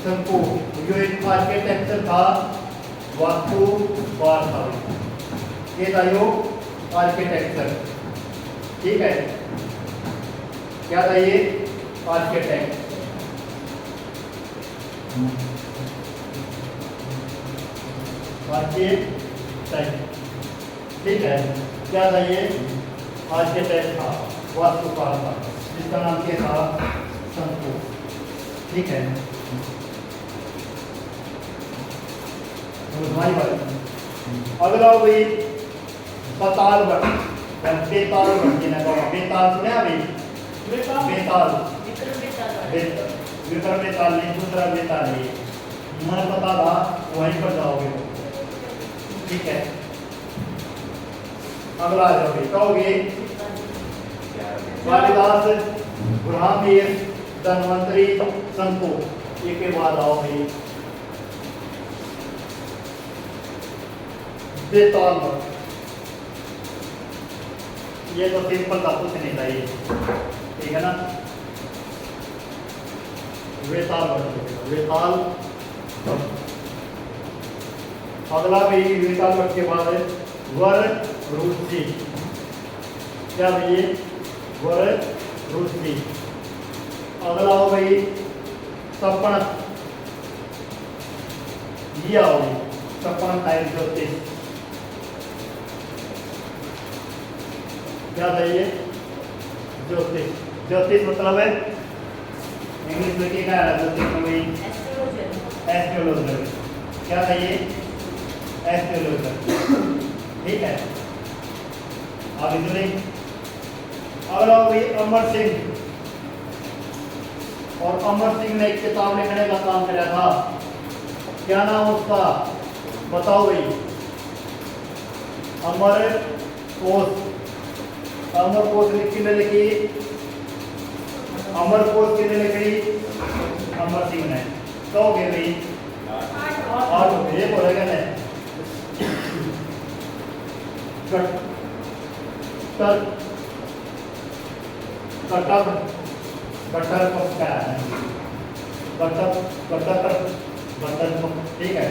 शंकु जो एक आर्किटेक्चर था, वास्तुकार था। ये था यो आर्किटेक्चर। ठीक है। क्या था ये? आर्किटेक्ट। ठीक है। क्या था ये? आर्किटेक्ट था, वास्तुकार था, जिसका नाम क्या था? शंकु। ठीक है। अगला भाई पताल भट्ट, बेताल भट्ट जिन्हें कहा। बेताल सुने अभी? बेताल विक्रम बेताल नहीं, दूसरा बेताल है। मुझे पता था, वहीं पर जाओगे। ठीक है। अगला आ जाओगे, कहोगे कालिदास, ब्रह्मवीर, धन्वंतरी, शंकु। एक के बाद आओ भाई बेताल भट्ट। ये तो सिंपल था, कुछ नहीं था ये। ठीक है ना? बेताल भट्ट, बेताल भट्ट। अगला भी बेताल भट्ट के बाद है वर रुचि। क्या भाई? वर रुचि। अगला हो भाई सपन। ये आओ सपन टाइप ज्योतिष। क्या था ये? ज्योतिष। ज्योतिष मतलब है इंग्लिश में क्या है? ज्योतिष में भाई एस्ट्रोलॉजर। क्या था ये? एस्ट्रोलॉजर। ठीक है। आगे चले। अगला भाई अमर सिंह। और अमर सिंह ने एक किताब लिखने का काम किया था। क्या नाम उसका? बताओ भाई। अमर कोश। अमर कोश किसने लिखी? अमर कोश किसने लिखी? अमर सिंह ने। कहोगे भाई? आठ। ये बोलेगा ना कटक कटक क्या है? कटक। ठीक है।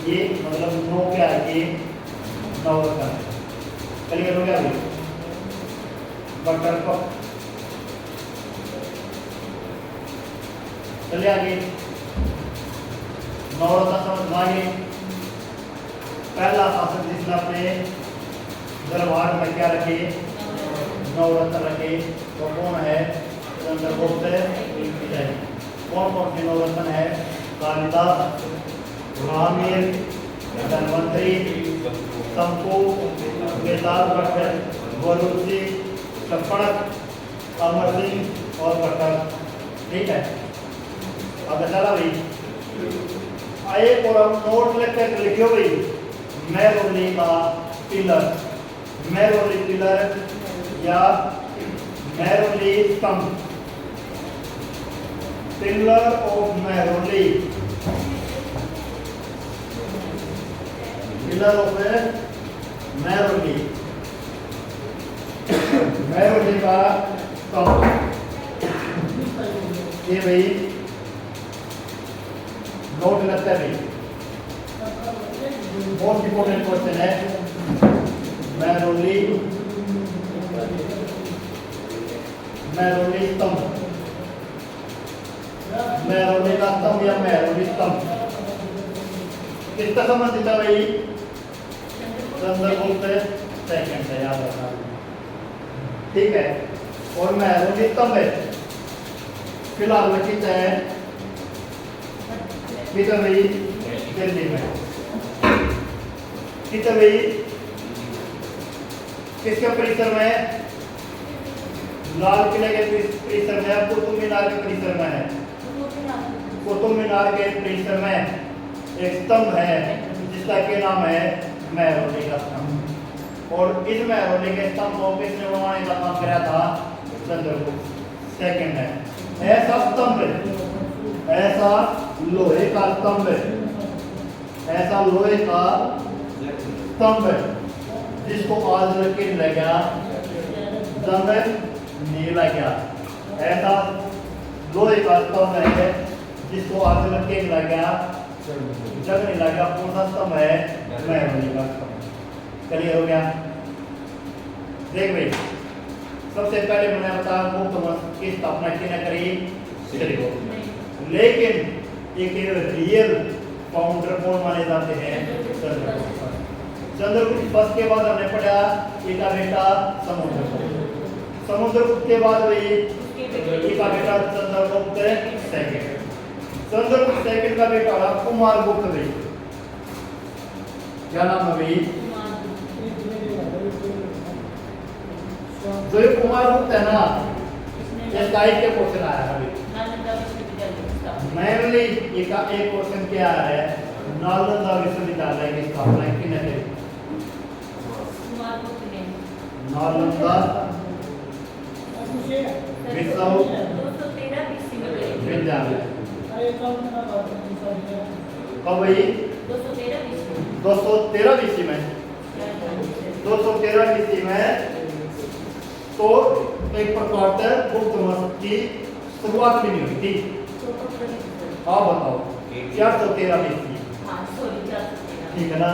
ये मतलब नो क्या है कि नवरत्न। क्लियर हो गया भाई? कटक। चलिए आगे नवरत्न समझ आगे। पहला शासक जिसने अपने दरबार में क्या रखे, नवरत्न रखे। तो कौन है, चंद्रगुप्त विजय। कौन कौन से नवरत्न है, कालिदास, महावीर, धन्वंतरी, शंकु, वेदांत भट्ट, वरुषि, चपड़क, अमर सिंह और कटक। ठीक है, अब चला भाई एक और हम नोट लेकर लिखियो भाई, मेहरौली का पिलर, मेहरौली पिलर या मेहरौली स्तंभ, pillar of Mehrauli, pillar of Mehrauli, Mehrauli का स्तंभ। ये भाई नोट लगता है भाई, मोस्ट इंपोर्टेंट क्वेश्चन है। मेहरौली, मेहरौली स्तंभ, मेहरौली का स्तंभ या मेहरौली स्तंभ किसका संबंधित है भाई, चंद्रगुप्त सेकंड से, याद रखना। ठीक है, और मेहरौली स्तंभ है फिलहाल लिखित है किधर भाई, दिल्ली में। किधर भाई, किसके परिसर में, लाल किले के परिसर में, कुतुब मीनार के परिसर में है। कुतुब मीनार के परिसर में एक स्तंभ है जिसका के नाम है मेहरौली का स्तंभ। और इस मेहरौली के स्तंभ को किसने बनवाने का काम किया था, चंद्रगुप्त सेकंड है। ऐसा स्तंभ है, ऐसा लोहे का स्तंभ है, ऐसा लोहे का स्तंभ है जिसको आज रख गया, स्तंभ नहीं लगा। ऐसा लोहे का स्तंभ है जिसको आज रख गया, जग नहीं लगा। कौन सा स्तंभ है, मेहरौली का स्तंभ। क्लियर हो गया। देख भाई, सबसे पहले मैंने बताया गुप्त वंश की स्थापना किसने करी, चंद्रगुप्त। लेकिन एक रियल फाउंडर कौन माने जाते हैं, चंद्रगुप्त। चंद्रगुप्त फर्स्ट के बाद हमने पढ़ा इनका बेटा समुद्रगुप्त, समुद्रगुप्त के बाद वही इनका बेटा चंद्रगुप्त सेकंड, चंद्रगुप्त सेकंड का बेटा रहा कुमारगुप्त भाई। क्या नाम है भाई, जो ये कुमारगुप्त है ना, इसका एक के क्वेश्चन आया है अभी। मेनली इसका एक क्वेश्चन क्या है, नालंदा विश्वविद्यालय की स्थापना किसने की, नालंदा विश्वविद्यालय। कब भाई, 213 बीसी में, 213 बीसी में। तो एक प्रकार से गुप्त वंश की शुरुआत भी नहीं हुई थी। आप बताओ, 413 बीसी, ठीक है ना।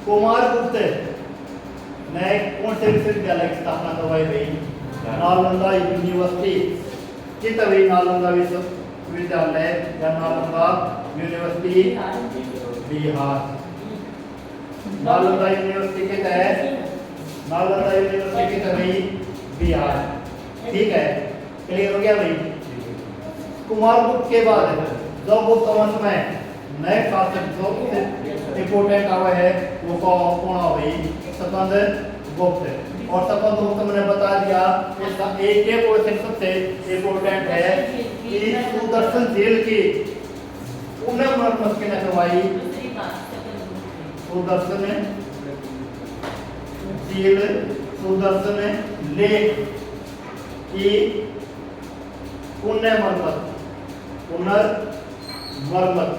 कुमारगुप्त ने कौन से विश्वविद्यालय की स्थापना करवाई भाई, नालंदा यूनिवर्सिटी। कित भाई, नालंदा विश्वविद्यालय या नालंदा यूनिवर्सिटी बिहार। नालंदा यूनिवर्सिटी के तहत, नालंदा यूनिवर्सिटी के तहत बिहार। ठीक है, क्लियर हो गया भाई। कुमारगुप्त के बाद जो गुप्त वंश में नए शासक जो इंपोर्टेंट आवे है वो कौन है भाई, स्कंद गुप्त। और स्कंद गुप्त मैंने बता दिया, इसका एक क्वेश्चन सबसे इंपोर्टेंट है कि सुदर्शन झील की उन्हें मरम्मत किसने करवाई, सुदर्शन झील, सुदर्शन लेक की पुनर्मरम्मत, पुनर्मरम्मत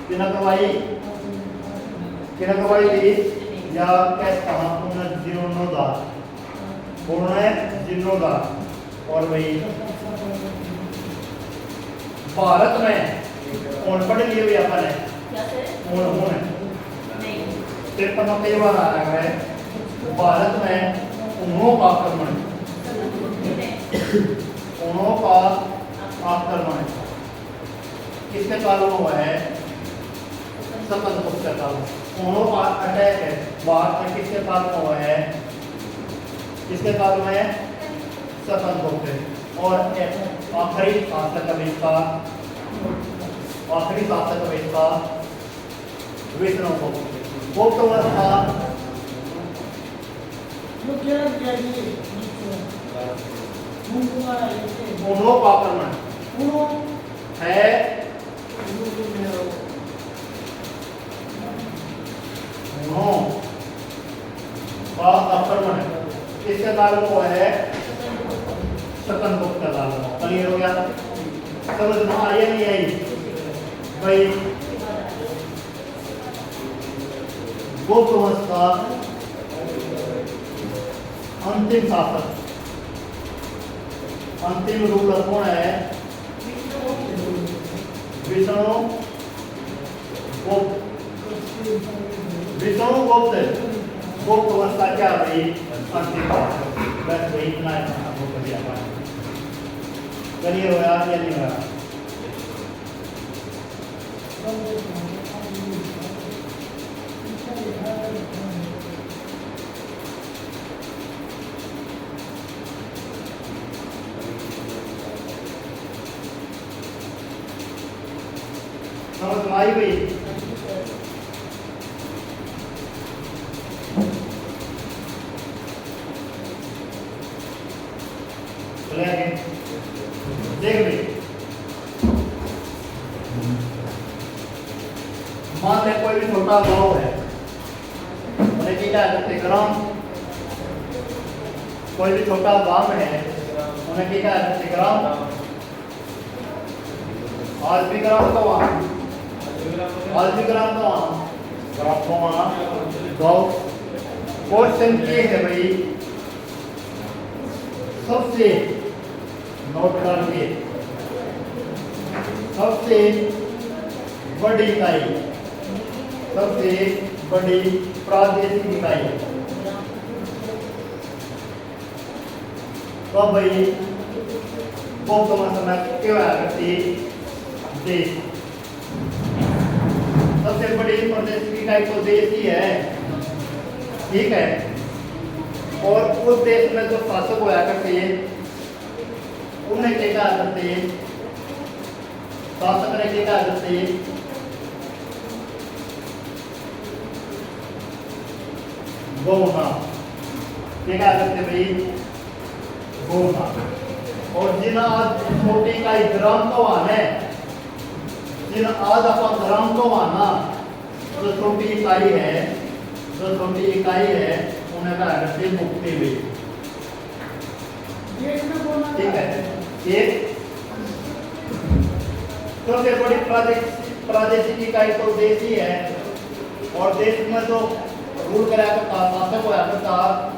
किसने करवाई, किसने करवाई थी, या कैसे कहा, पुनर्जीर्णोद्धार, पुनर्जीर्णोद्धार। और भाई भारत में कौन पढ़ लिए हुए अपन है, सिर्फ कई बार आ रहा है भारत में उन्हों का आक्रमण, उन्हों का आक्रमण किसके कारण हुआ है, सकंदगुप्त का काल। दोनों का अटैक है भारत किसके काल में हुआ है, किसके काल में है, सकंदगुप्त। और आखिरी शासक अब इसका, आखिरी शासक अब इसका विष्णुगुप्त। गुप्त वंश का दोनों का आक्रमण है, दोनों का आक्रमण किसके काल में हुआ है, सकंदगुप्त का काल में। क्लियर हो गया, समझ में आई नहीं आई भाई। गुप्त वंश का अंतिम शासक, अंतिम रूलर कौन है, विष्णुगुप्त। विष्णुगुप्त गुप्त वंश का क्या भाई, अंतिम शासक। बस वही इतना आपको कर दिया। क्लियर हो या नहीं हो? समझ में आई भाई? देख भाई, मान ले कोई भी छोटा गांव है, उन्हें क्या करते ग्राम, कोई भी छोटा गांव है उन्हें क्या करते ग्राम। आज भी ग्राम तो वहाँ, आज भी ग्राम तो वहाँ, ग्राम तो वहाँ गाँव। क्वेश्चन ये है भाई, सबसे नोट कर के, सबसे बड़ी इकाई, सबसे बड़ी प्रादेशिक इकाई तो भाई गुप्त वंश में क्या करती, देश। सबसे बड़ी प्रादेशिक इकाई तो देश ही है, ठीक है। और उस देश में जो शासक होया करते उन्हें क्या करते, शासक ने क्या करते, गौना क्या करते भाई, गौना। और जिन आज छोटी इकाई ग्राम तो आना है, जिन आज अपन ग्राम तो आना, जो छोटी इकाई है, जो छोटी इकाई है उन्हें क्या करते, मुक्ति भी, ठीक है। एक सबसे बड़ी प्रादेशिक इकाई तो देश ही है, और देश में जो रूल करा करता, शासक होया करता,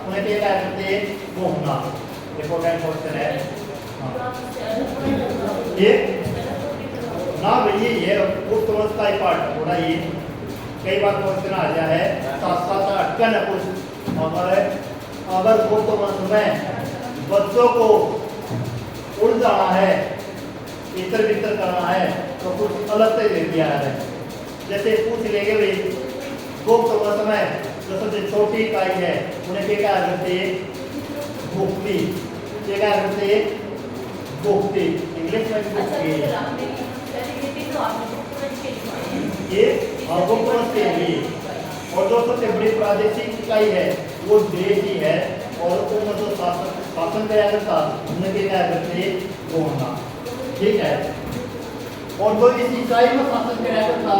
उन्हें क्या करते, घूमना। इंपॉर्टेंट क्वेश्चन है ये ना भैया, ये गुप्त वंश का ही पार्ट थोड़ा ये कई बार क्वेश्चन आ गया है, साथ साथ अटकन है कुछ। अगर गुप्त वंश में बच्चों को उलझाना है, इतर बितर करना है, तो कुछ अलग से ले दिया है। जैसे पूछ लेंगे भाई गुप्त वंश में जो सबसे छोटी इकाई है उन्हें क्या करते, गुप्ती, क्या करते, गुप्ती। इंग्लिश में गुप्ती, ये गुप्त वंश के लिए। और जो सबसे बड़ी प्रादेशिक इकाई है वो देश ही है, और उनमें जो शासन किया करता उन्हें क्या करते, गौना, ठीक है। और जो इस इकाई में शासन किया करता,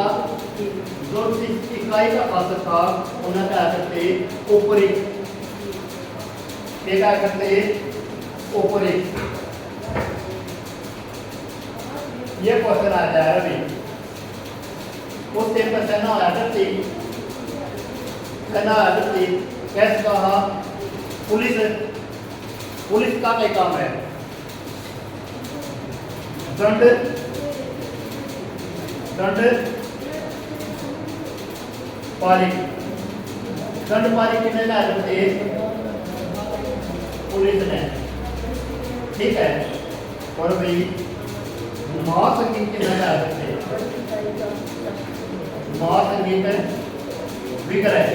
जो इस इकाई का शासक था उन्हें क्या करते, ऊपरी, क्या करते, ऊपरी। ये क्वेश्चन आ जाएगा अभी, उस टाइम पर सेना आया करती, सेना आया करती, कैसे कहा, पुलिस, पुलिस का क्या काम है, दंड, दंड पारी, दंड पारी कितने ला सकते, पुलिस ने, ठीक है। और भाई महासचिव कितने ला सकते, महासंगीत विग्रह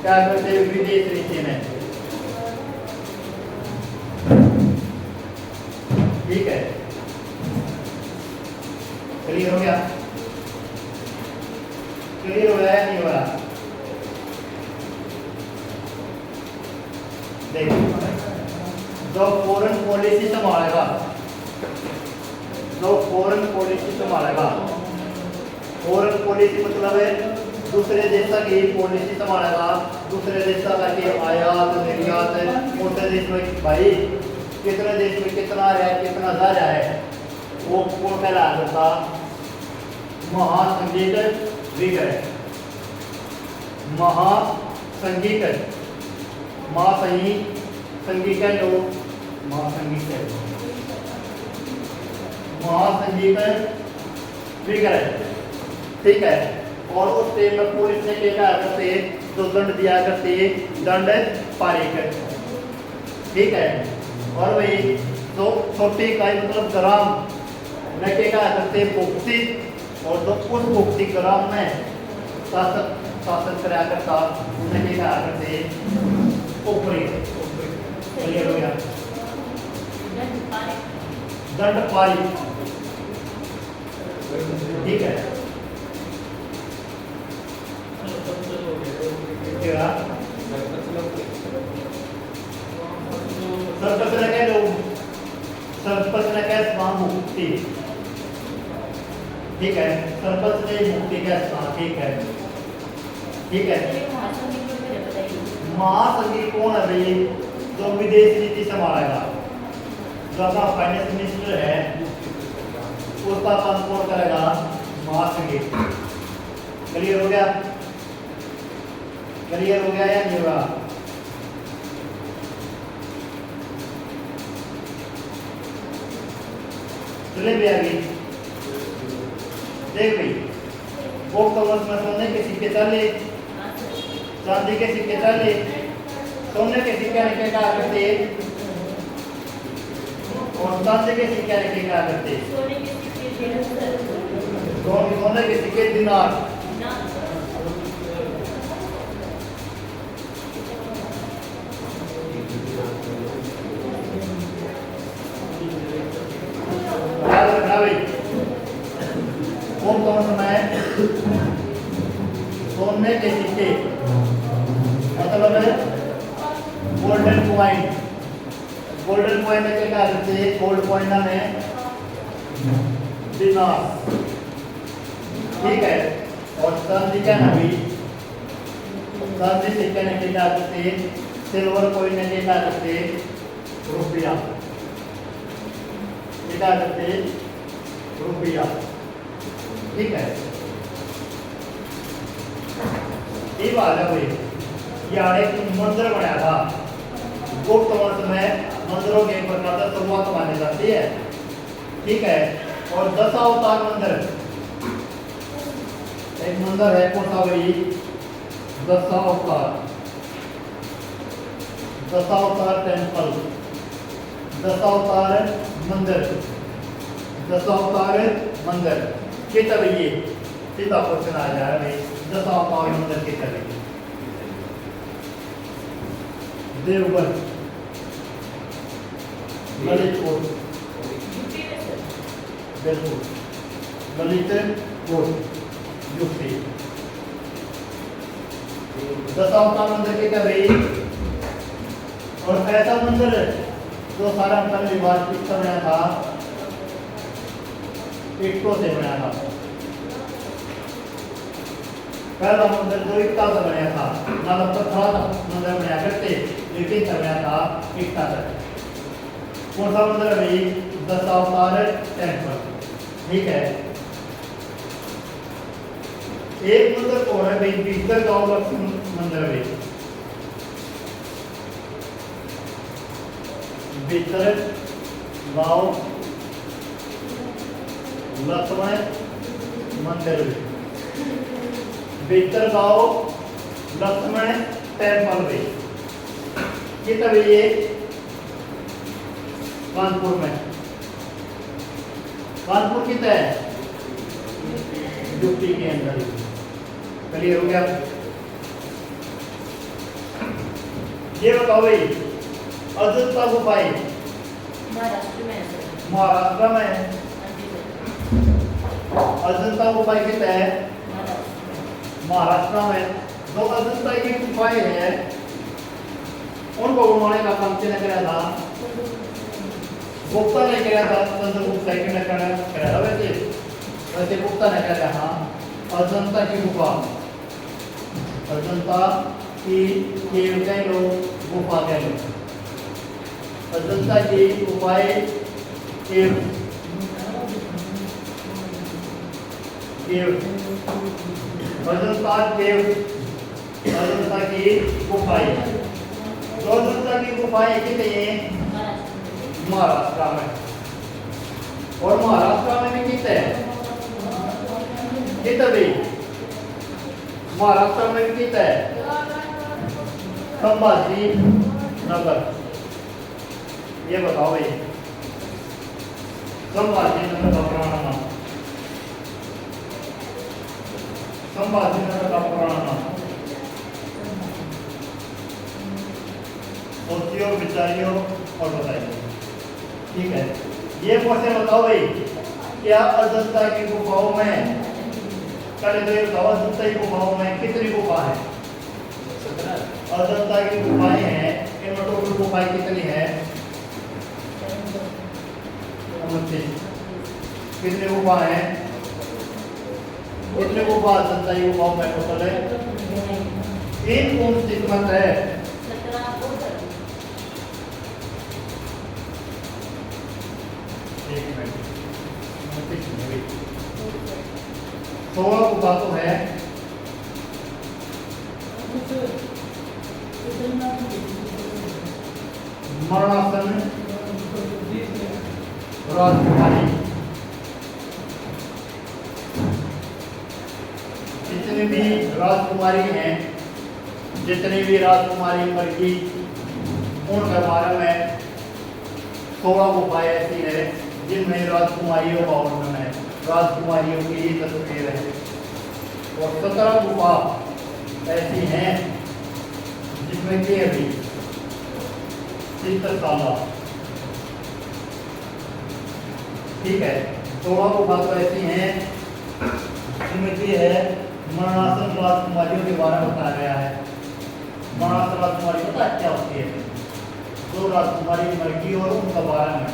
क्या करते हैं विदेश रीति में। ठीक है, क्लियर हो गया? क्लियर हो रहा है नहीं हो रहा? देखो, जो फॉरेन पॉलिसी संभालेगा, जो फॉरेन पॉलिसी संभालेगा, फॉरेन पॉलिसी मतलब है दूसरे देशों की पॉलिसी संभालेगा, दूसरे देशों का के आयात निर्यात, दूसरे देश में भाई कितने देश में कितना आ रहा है कितना जा रहा है, वो कौन कहलाया जाता? महासंगीत विग्रह। महासंगीत महासंगीत संगीत है जो महासंगीत है, महासंगीत विग्रह। ठीक है, और उस टाइम में पुलिस ने क्या करते जो दंड दिया करते दंड पारिक। ठीक है, और वही तो छोटी इकाई मतलब ग्राम में क्या करते भुक्ति, और जो उस भुक्ति ग्राम में शासन कराया करता उन्हें क्या करते ऊपरी। क्लियर हो गया? दंड पारिक। ठीक है, सरपंच ने कह लो, सरपंच ने कह मुक्ति। ठीक है, सरपंच ने मुक्ति का स्थान। ठीक है, ठीक है। महासंगीत कौन है भाई? जो विदेश नीति संभालेगा, जो अपना फाइनेंस मिनिस्टर है उसका काम कौन करेगा? महासंगीत। क्लियर हो गया? क्लियर हो गया या नहीं होगा? चले भी आगे देख भाई, वो कवच में सोने के सिक्के चाले, चांदी के सिक्के चाले, सोने के सिक्के निकल क्या करते और चांदी के सिक्के निकल क्या करते? सोने के सिक्के दिनार। कौन समय सोने के सिक्के मतलब है गोल्डन कॉइन। गोल्डन कॉइन में क्या करते हैं? गोल्ड कॉइन में दिनार। ठीक है, और चांदी का ना भी चांदी सिक्के ने क्या करते हैं? सिल्वर कॉइन ने क्या करते हैं? रुपया। क्या करते हैं? रुपया। ठीक है, ये बात है भाई, यार एक मंदिर बनाया था गुप्त वंश में, मंदिरों के प्रकार से शुरुआत मानी जाती है। ठीक है, और 10 अवतार मंदिर, एक मंदिर है कौन सा भाई? 10 अवतार, 10 अवतार टेम्पल, 10 अवतार मंदिर, 10 अवतार मंदिर। कितना ये सीधा क्वेश्चन आ जा रहा है, 10 अवतार मंदिर कितना है? देवगढ़, ललितपुर, बिल्कुल ललितपुर यूपी। 10 अवतार मंदिर कितना भाई? और ऐसा मंदिर जो सारा मतलब विवाद किसका बना था? ईंटों से बनाया था। पहला मंदिर जो ईंटा से बनाया था, ना तो पत्थर था मंदिर बनाया करते, लेकिन बनाया था ईंटा से। कौन सा मंदिर है भाई? 10 अवतार टेम्पल। ठीक है, एक मंदिर कौन है भाई? भीतर गांव लक्ष्मण मंदिर है। भीतर गांव लक्ष्मण मंदिर, भीतर गांव लक्ष्मण टेम्पल भी कितना भी ये कानपुर में। कानपुर कितना है? यूपी के अंदर। क्लियर हो गया? ये बताओ भाई, अजंता गुफाएं महाराष्ट्र में है सर। महाराष्ट्र में है। हाँ जी सर। अजंता गुफाएं कितना है? महाराष्ट्र में। महाराष्ट्र में। जो अजंता की गुफाएं हैं उनको बनवाने का काम किसने किया था? गुप्ता ने किया था। चंद्रगुप्त सेकंड ने किया था। वैसे गुप्ता ने किया था। अजंता की गुफा, अजंता की केव कह लो, गुफा कह लो। अजंता की गुफाएं केव, केव, अजंता केव, अजंता की गुफाएं। जो अजंता की गुफाएं कितनी हैं? महाराष्ट्र में। और महाराष्ट्र में भी कितने हैं? कितने भी? महाराष्ट्र में भी कितने हैं? संभाजी नगर। ये बताओ भाई, संभाजी नगर का पुराना नाम, संभाजी नगर का पुराना नाम। सोचियो, विचारियो और बताइए। ठीक है, ये क्वेश्चन बताओ भाई, क्या अजंता की गुफाओं में, पहले तो ये बताओ अजंता की गुफाओं में कितनी गुफा है? अजंता की गुफाएं हैं, इनमें टोटल गुफाएं कितनी है? 29। कितनी गुफा है? कितनी गुफा अजंता की गुफाओं में टोटल है? 3 29 मत है। 16 गुफा तो है। मरणासन, राजकुमारी, जितनी भी राजकुमारी हैं, जितनी भी राजकुमारी मर गई, उनके बारे में 16 गुफाएं ऐसी है जिनमें राजकुमारियों का वर्णन है, राजकुमारियों की ही तस्वीर है। और 17 गुफा ऐसी हैं जिसमें कि अभी चित्रशाला, ठीक है, 16 गुफा तो ऐसी हैं जिनमें कि है मरणासन राजकुमारियों के बारे में बताया गया है। मरणासन राजकुमारी पता क्या होती है? तो राजकुमारी मर गई और उनका बारे में,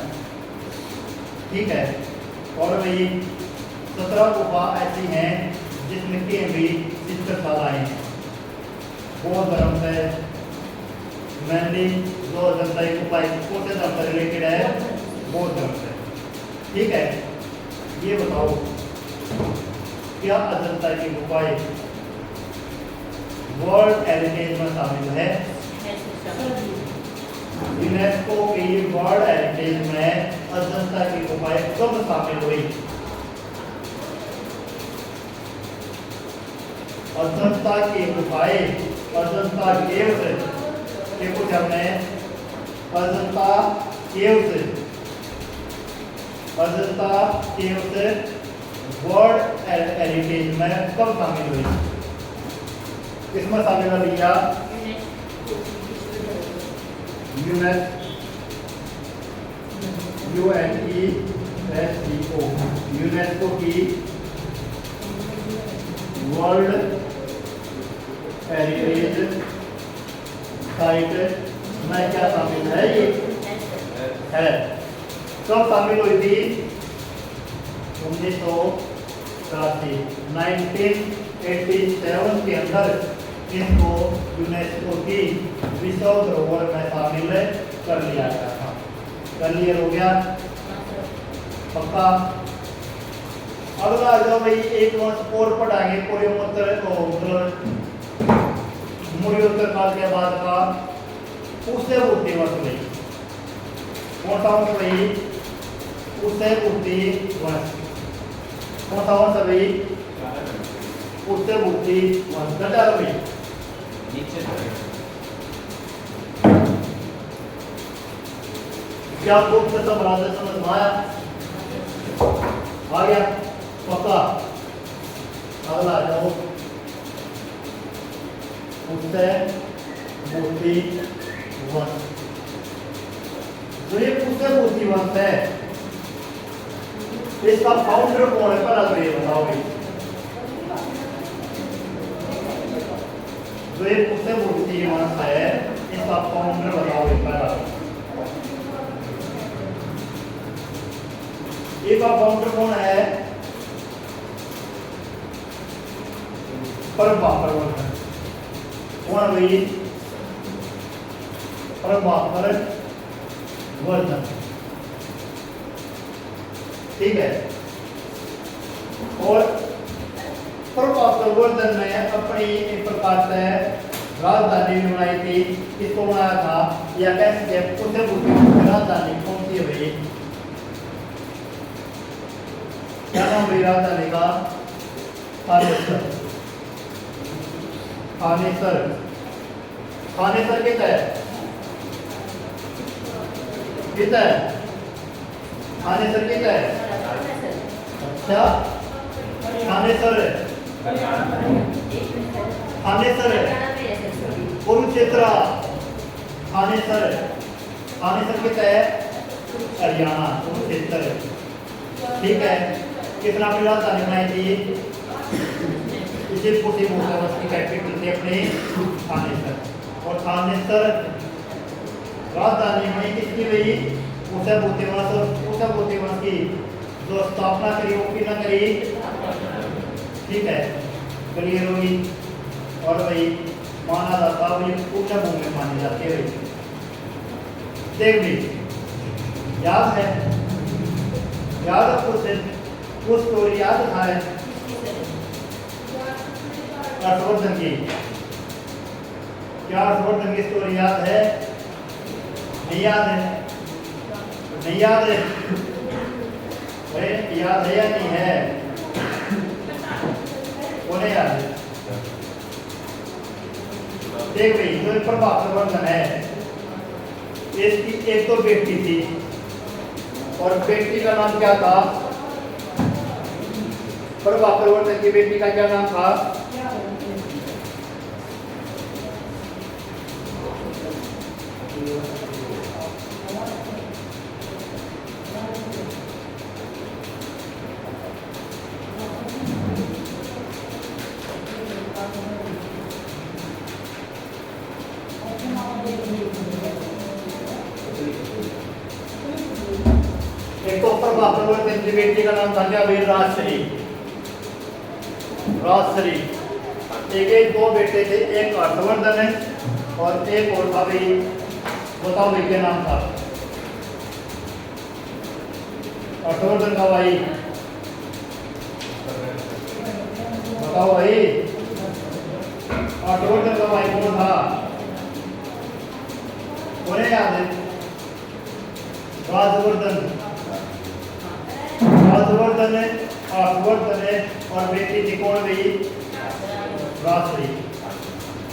ठीक है। और भाई 17 गुफा ऐसी हैं जिसमें कि भी चित्रशालाएं हैं। बौद्ध धर्म से मेनली जो अजंता की गुफाएं कौन से धर्म से रिलेटेड है? बौद्ध धर्म से, ठीक है। ये बताओ, क्या अजंता की गुफाएं वर्ल्ड हेरिटेज में शामिल है? यूनेस्को की वर्ल्ड हेरिटेज में अजंता की गुफाएं कब शामिल हुई? अजंता की गुफाएं, अजंता केव्स के कुछ हमने Ajanta caves, Ajanta caves world heritage में कब शामिल हुई? किसमें शामिल है भैया? UNESCO, यूनेस्को की वर्ल्ड हेरिटेज साइट में क्या शामिल है? ये है। कब शामिल हुई थी? 1983, 1987 के अंदर इसको यूनेस्को की विश्व धरोहर में शामिल कर लिया गया था। क्लियर हो गया? पक्का? अगला आ जाओ भाई, एक वर्ष और पढ़ाएंगे मौर्योत्तर काल के बाद का उससे बुद्धि वंश भाई। कौन सा वंश भाई? उससे बुद्धि वंश। कौन सा वंश भाई? उससे बुद्धि वंश। घटा भाई क्या गुप्त साम्राज्य समझ में आया? आ गया? पक्का? अगला आ जाओ, पुष्य मूर्ति वंश। तो ये पुष्य मूर्ति वंश है, इसका फाउंडर कौन है पहला तो ये बताओ भाई। जो ये पुष्य मूर्ति वंश है इसका फाउंडर बताओ भाई पहला। इसका फाउंडर कौन है? परमात्मा कौन भाई? परमात्मा वर्धन, ठीक है। और परमात्मा वर्धन ने अपनी एक प्रकार से राजधानी बनाई थी। किसको बनाया था या कैसे? पुष्य मूर्ति राजधानी कौन सी है भाई? क्या नाम भाई राजधानी का? थानेसर। थानेसर, थानेसर कितना है? कितना है? थानेसर कितना है? अच्छा, थानेसर है, थानेसर है, कुरुक्षेत्र थानेसर है। थानेसर कितना है? हरियाणा, कुरुक्षेत्र, ठीक है। कितना अपनी राजधानी बनाई थी? इसे पुष्य मूर्ति वंश की कैपिटल थी अपने थानेसर। और थानेसर राजधानी बनी किसकी भाई? पुष्य मूर्ति वंश। और पुष्य मूर्ति वंश की जो स्थापना करी वो किसने करी? ठीक है, क्लियर होगी। और भाई माना जाता है ये पुष्य भूमि मानी जाती है भाई। देख भी याद है, याद है कुछ वो स्टोरी याद है हर्षवर्धन की? क्या हर्षवर्धन की स्टोरी याद है? नहीं याद है? नहीं याद है? अरे याद है या नहीं है? वो नहीं याद है? देख भाई जो प्रभात वर्धन है इसकी एक तो बेटी थी और बेटी का नाम क्या था? प्रभात वर्धन की बेटी का क्या नाम था? एक तो प्रभात वर्धन की बेटी का नाम था क्या भाई? राजश्री। राजश्री, एक दो बेटे थे, एक हर्षवर्धन है और एक और था भाई। बताओ भाई क्या नाम था? हर्षवर्धन का भाई बताओ भाई। हर्षवर्धन का भाई कौन था? उन्हें याद है? राजवर्धन, राजवर्धन है, हर्षवर्धन है और बेटी थी कौन भाई? राजश्री,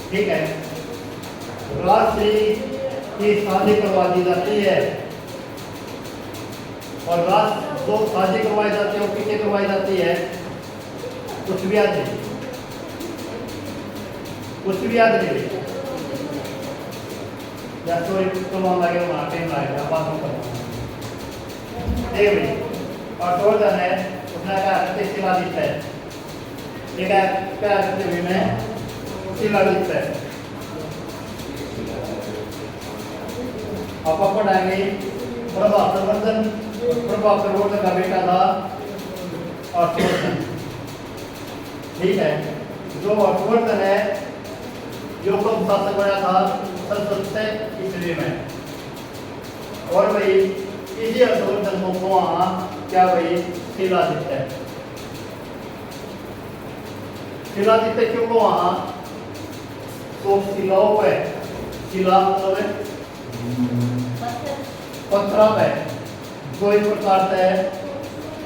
ठीक है। राजश्री की शादी करवा दी जाती है और जो शादी करवाई जाती है वो किससे करवाई जाती है? कुछ भी याद नहीं? कुछ भी याद नहीं? या स्टोरी तो लगे वहाँ टाइम लगेगा बात में करूँगा। देख भाई हर्षवर्धन है, उसने कहा शिलादित्य है, ठीक है। क्या करते हुए में शिलादित्य है। आप पढ़ाएंगे प्रभात वर्धन, प्रभात वर्धन का बेटा था हर्षवर्धन, ठीक है। जो हर्षवर्धन है जो कब शासक बना था 1700 ईस्वी में। और भाई इसी हर्षवर्धन को वहाँ क्या भाई शिलादित्य है। शिलादित्य क्यों को वहाँ? तो शिलाओं पे, शिला मतलब पत्थरों पे, जो इस प्रकार से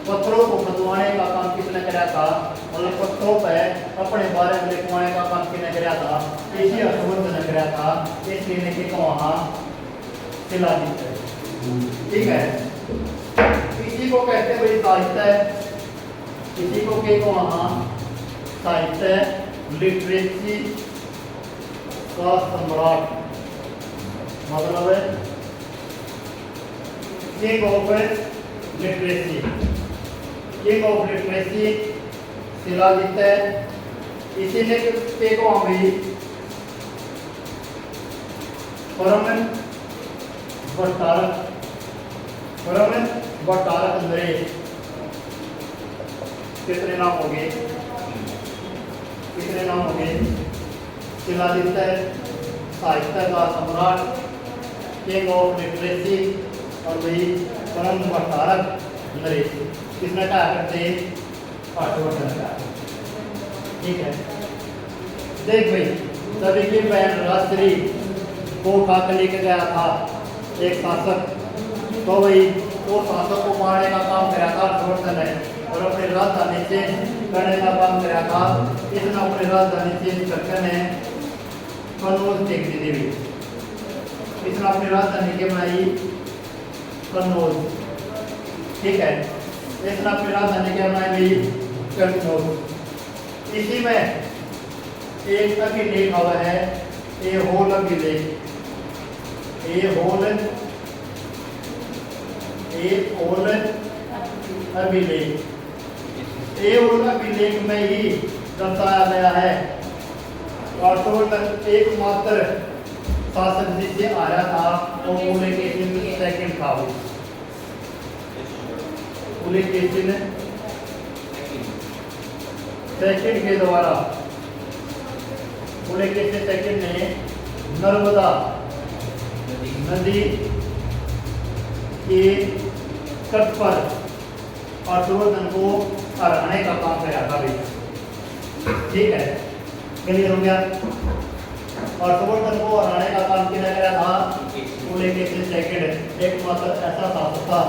पत्थरों को खदवाने का काम किसने कराया था? मतलब पत्थरों पे अपने बारे में लिखवाने का काम किसने कराया था? इसी हर्षवर्धन ने कराया था। इसलिए ने कि वहाँ शिलादित्य, ठीक है। इसी को कहते हैं भाई साहित्य, इसी को वहाँ साहित्य, लिटरेसी, का सम्राट, मतलब है king of literacy, king of literacy Shiladitya. इसी ने के को हम भी परम भट्टारक, परम भट्टारक नरेश। कितने नाम हो गए, कितने नाम हो गए? शिलादित्य, साहित्य का सम्राट, किंग ऑफ लिटरेसी और वही परम भट्टारक नरेश। किसने कहा करते? हर्षवर्धन का। ठीक है, देख भाई, तभी की बहन राजश्री को उठा कर लेके गया था एक शासक, तो वही वो शासक को मारने का काम कराया था हर्षवर्धन ने, और अपनी राजधानी चेंज करने का काम कराया था। इसने अपनी राजधानी चेंज करके ने कन्नौज देख दी देवी। इसने अपनी राजधानी के बनाई कन्नौज। ठीक है, इसने अपनी राजधानी के बनाई कन्नौज। इसी में एक अभिलेख हुआ है, ए होल अभिलेख, ए होल अभिलेख। ए होल अभिलेख में ही दर्शाया गया है हर्षवर्धन एकमात्र शासक जिससे आया था वो पुलकेशिन सेकंड था। वो पुलकेशिन सेकंड के द्वारा, पुलकेशिन सेकंड ने नर्मदा नदी के तट पर हर्षवर्धन को हराने का काम किया था भाई। ठीक है, क्लियर हो गया? हर्षवर्धन को हराने का काम किया गया था पुलकेशिन सेकंड, एकमात्र ऐसा शासक था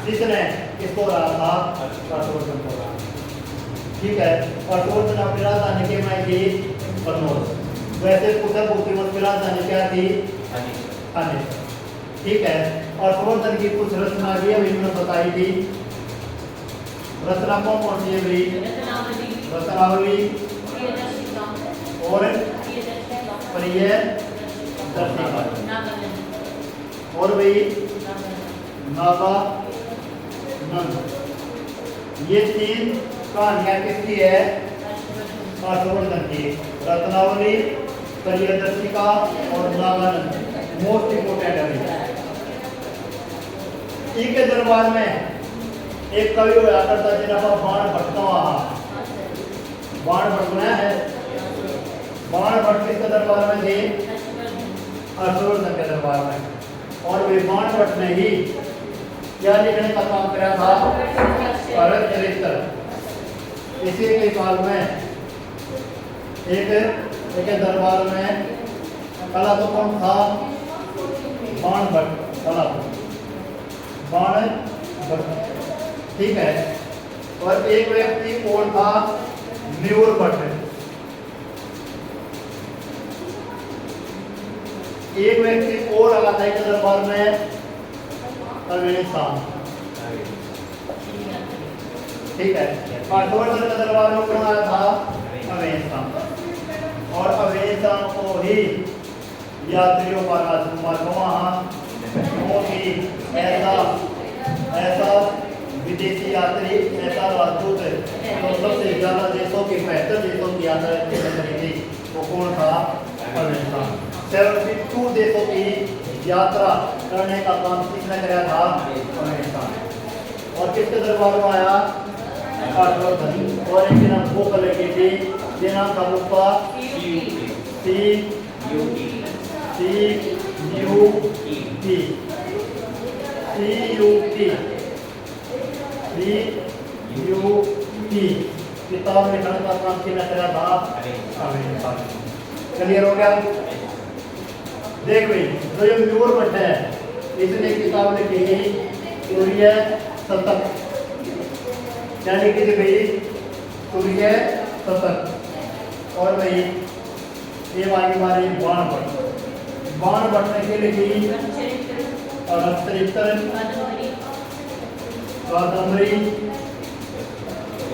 जिसने किसको हराया था? हर्षवर्धन को हराया। ठीक है, हर्षवर्धन अपनी राजधानी के में थी कन्नौज। वैसे कुशल बुद्धिमत की राजधानी क्या थी? अनिल। ठीक है, हर्षवर्धन की कुछ रचना भी अभी मैंने बताई थी। रचना कौन सी है भाई? रचनावली और प्रिय दर्शिका और भाई नागानंद। ये तीन कहानियां किसकी है? हर्षवर्धन की। रत्नावली, प्रियदर्शिका और नागानंद मोस्ट इंपोर्टेंट है। इनके दरबार में एक कवि हुआ करता जिन्हें बाण भट्ट कहा। बाण भट्ट बनाया है। बाण भट्ट किसके दरबार में थे? हर्षवर्धन के दरबार में। और वे बाण भट्ट ने ही क्या लिखने का काम किया था? भरत चरित्र। इसी के काल में एक दरबार में कला तो कौन था? बाण भट्ट, कला बाण भट्ट। ठीक है, और एक व्यक्ति कौन था? न्यूर भट्ट। एक व्यक्ति और आया था एक दरबार में, अवेशान। ठीक है, हर्षवर्धन के दरबार में कौन आया था? अवेशान। और अवेशान को ही यात्रियों का राजकुमार वहाँ ऐसा विदेशी यात्री, ऐसा राजदूत तो सबसे ज्यादा देशों की, 75 देशों की यात्रा करी थी, वो कौन था? अवेशान। 72 देशों की यात्रा करने का काम किसने कराया था? अवेशान। और किसके दरबार में आया? हर्षवर्धन। और एक नाम वो कर लगी थी, ये नाम था उसका किताब लिखने का काम किया गया था। क्लियर हो गया? देख भाई, जो ये न्यूर भट्ट है इसने किताब लिखी थी सूर्य शतक। क्या लिखी थी भाई? सूर्य शतक। और भाई ये वाली हमारी बाण भट्ट। बाण भट्ट ने के लिखी चरित्र, कादम्बरी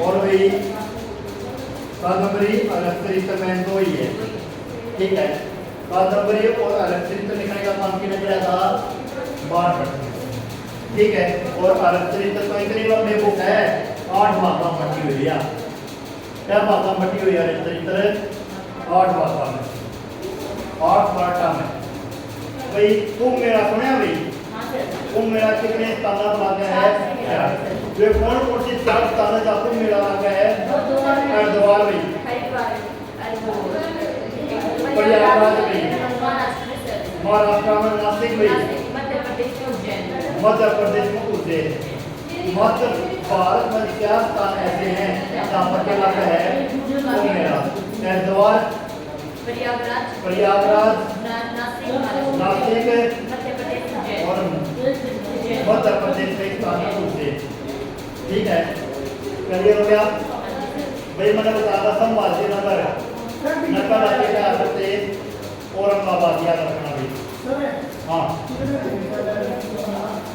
और भाई कादम्बरी और चरित्र में दो ही है। ठीक है, कादम्बरी और अलग चरित्र लिखने का काम किया गया था बाणभट्ट ने। ठीक है, और अलग चरित्र तो इतनी लंबी बुक है, 8 भागों में बटी हुई है। क्या भागों में बटी हुई है अलग चरित्र? 8 भागों में, 8 पार्टा में। भाई कुंभ मेला सुना भाई? हाँ सर। कुंभ मेला कितने स्थान पर लगा है? वे कौन सी 4 स्थान का कुंभ मेला लगा है? हरिद्वार भाई, प्रयागराज भाई, महाराष्ट्र में नासिक भाई, मध्य प्रदेश में उज्जैन। मध्य प्रदेश में उज्जैन। मध्य भारत में क्या स्थान ऐसे हैं जहाँ पर क्या लगा है कुंभ मेला? हरिद्वार, प्रयागराज, नासिक, मध्य प्रदेश उज्जैन और मध्य प्रदेश में स्थान है उज्जैन। ठीक है, क्लियर हो गया भाई? मैंने बताया संभाजी नगर, नकल आपके क्या करते औरंगाबाद, याद रखना भाई। हाँ,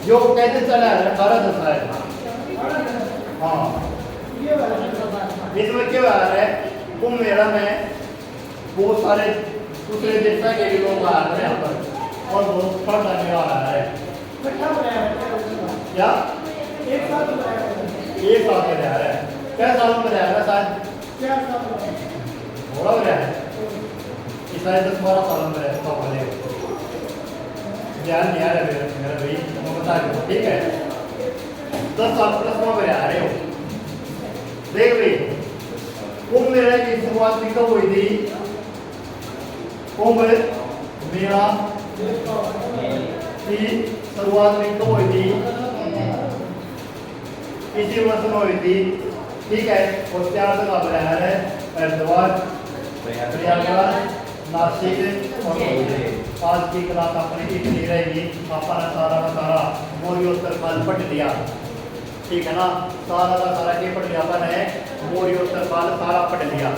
जो कैसे चला है 18 है। हाँ, इसमें क्या आ रहा है कुंभ मेला में बहुत सारे दूसरे देश के भी लोग आ रहे हैं यहाँ पर, और बहुत बड़ा मेला आ रहा है। क्या एक साथ में रह रहा है? क्या सालों में रह रहा है? शायद थोड़ा हो रहा है कि शायद 10-12 सालों में रहता वाले ध्यान नहीं आ रहा मेरा भाई, मैं बता दूँ। ठीक है, 10 साल प्लस में आ रहे हो। देख भाई, कुंभ मेले की शुरुआत भी कब हुई थी? कुंभ मेला की शुरुआत में कब हुई थी? इसी वर्ष में हुई थी। ठीक है, और 4 जगह पर है हरिद्वार, प्रयागराज, नासिक और उज्जैन। आज की क्लास अपनी इतनी रहेगी। अपना सारा का सारा मौर्योत्तर काल पढ़ लिया। ठीक है ना, सारा का सारा के पढ़ लिया अपन है, मौर्योत्तर काल सारा पढ़ लिया।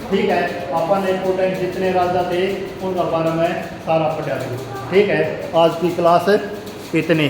ठीक है, अपन इंपोर्टेंट जितने राजा थे उनका बारे में सारा पढ़ा लिया। ठीक है, आज की क्लास इतनी ही।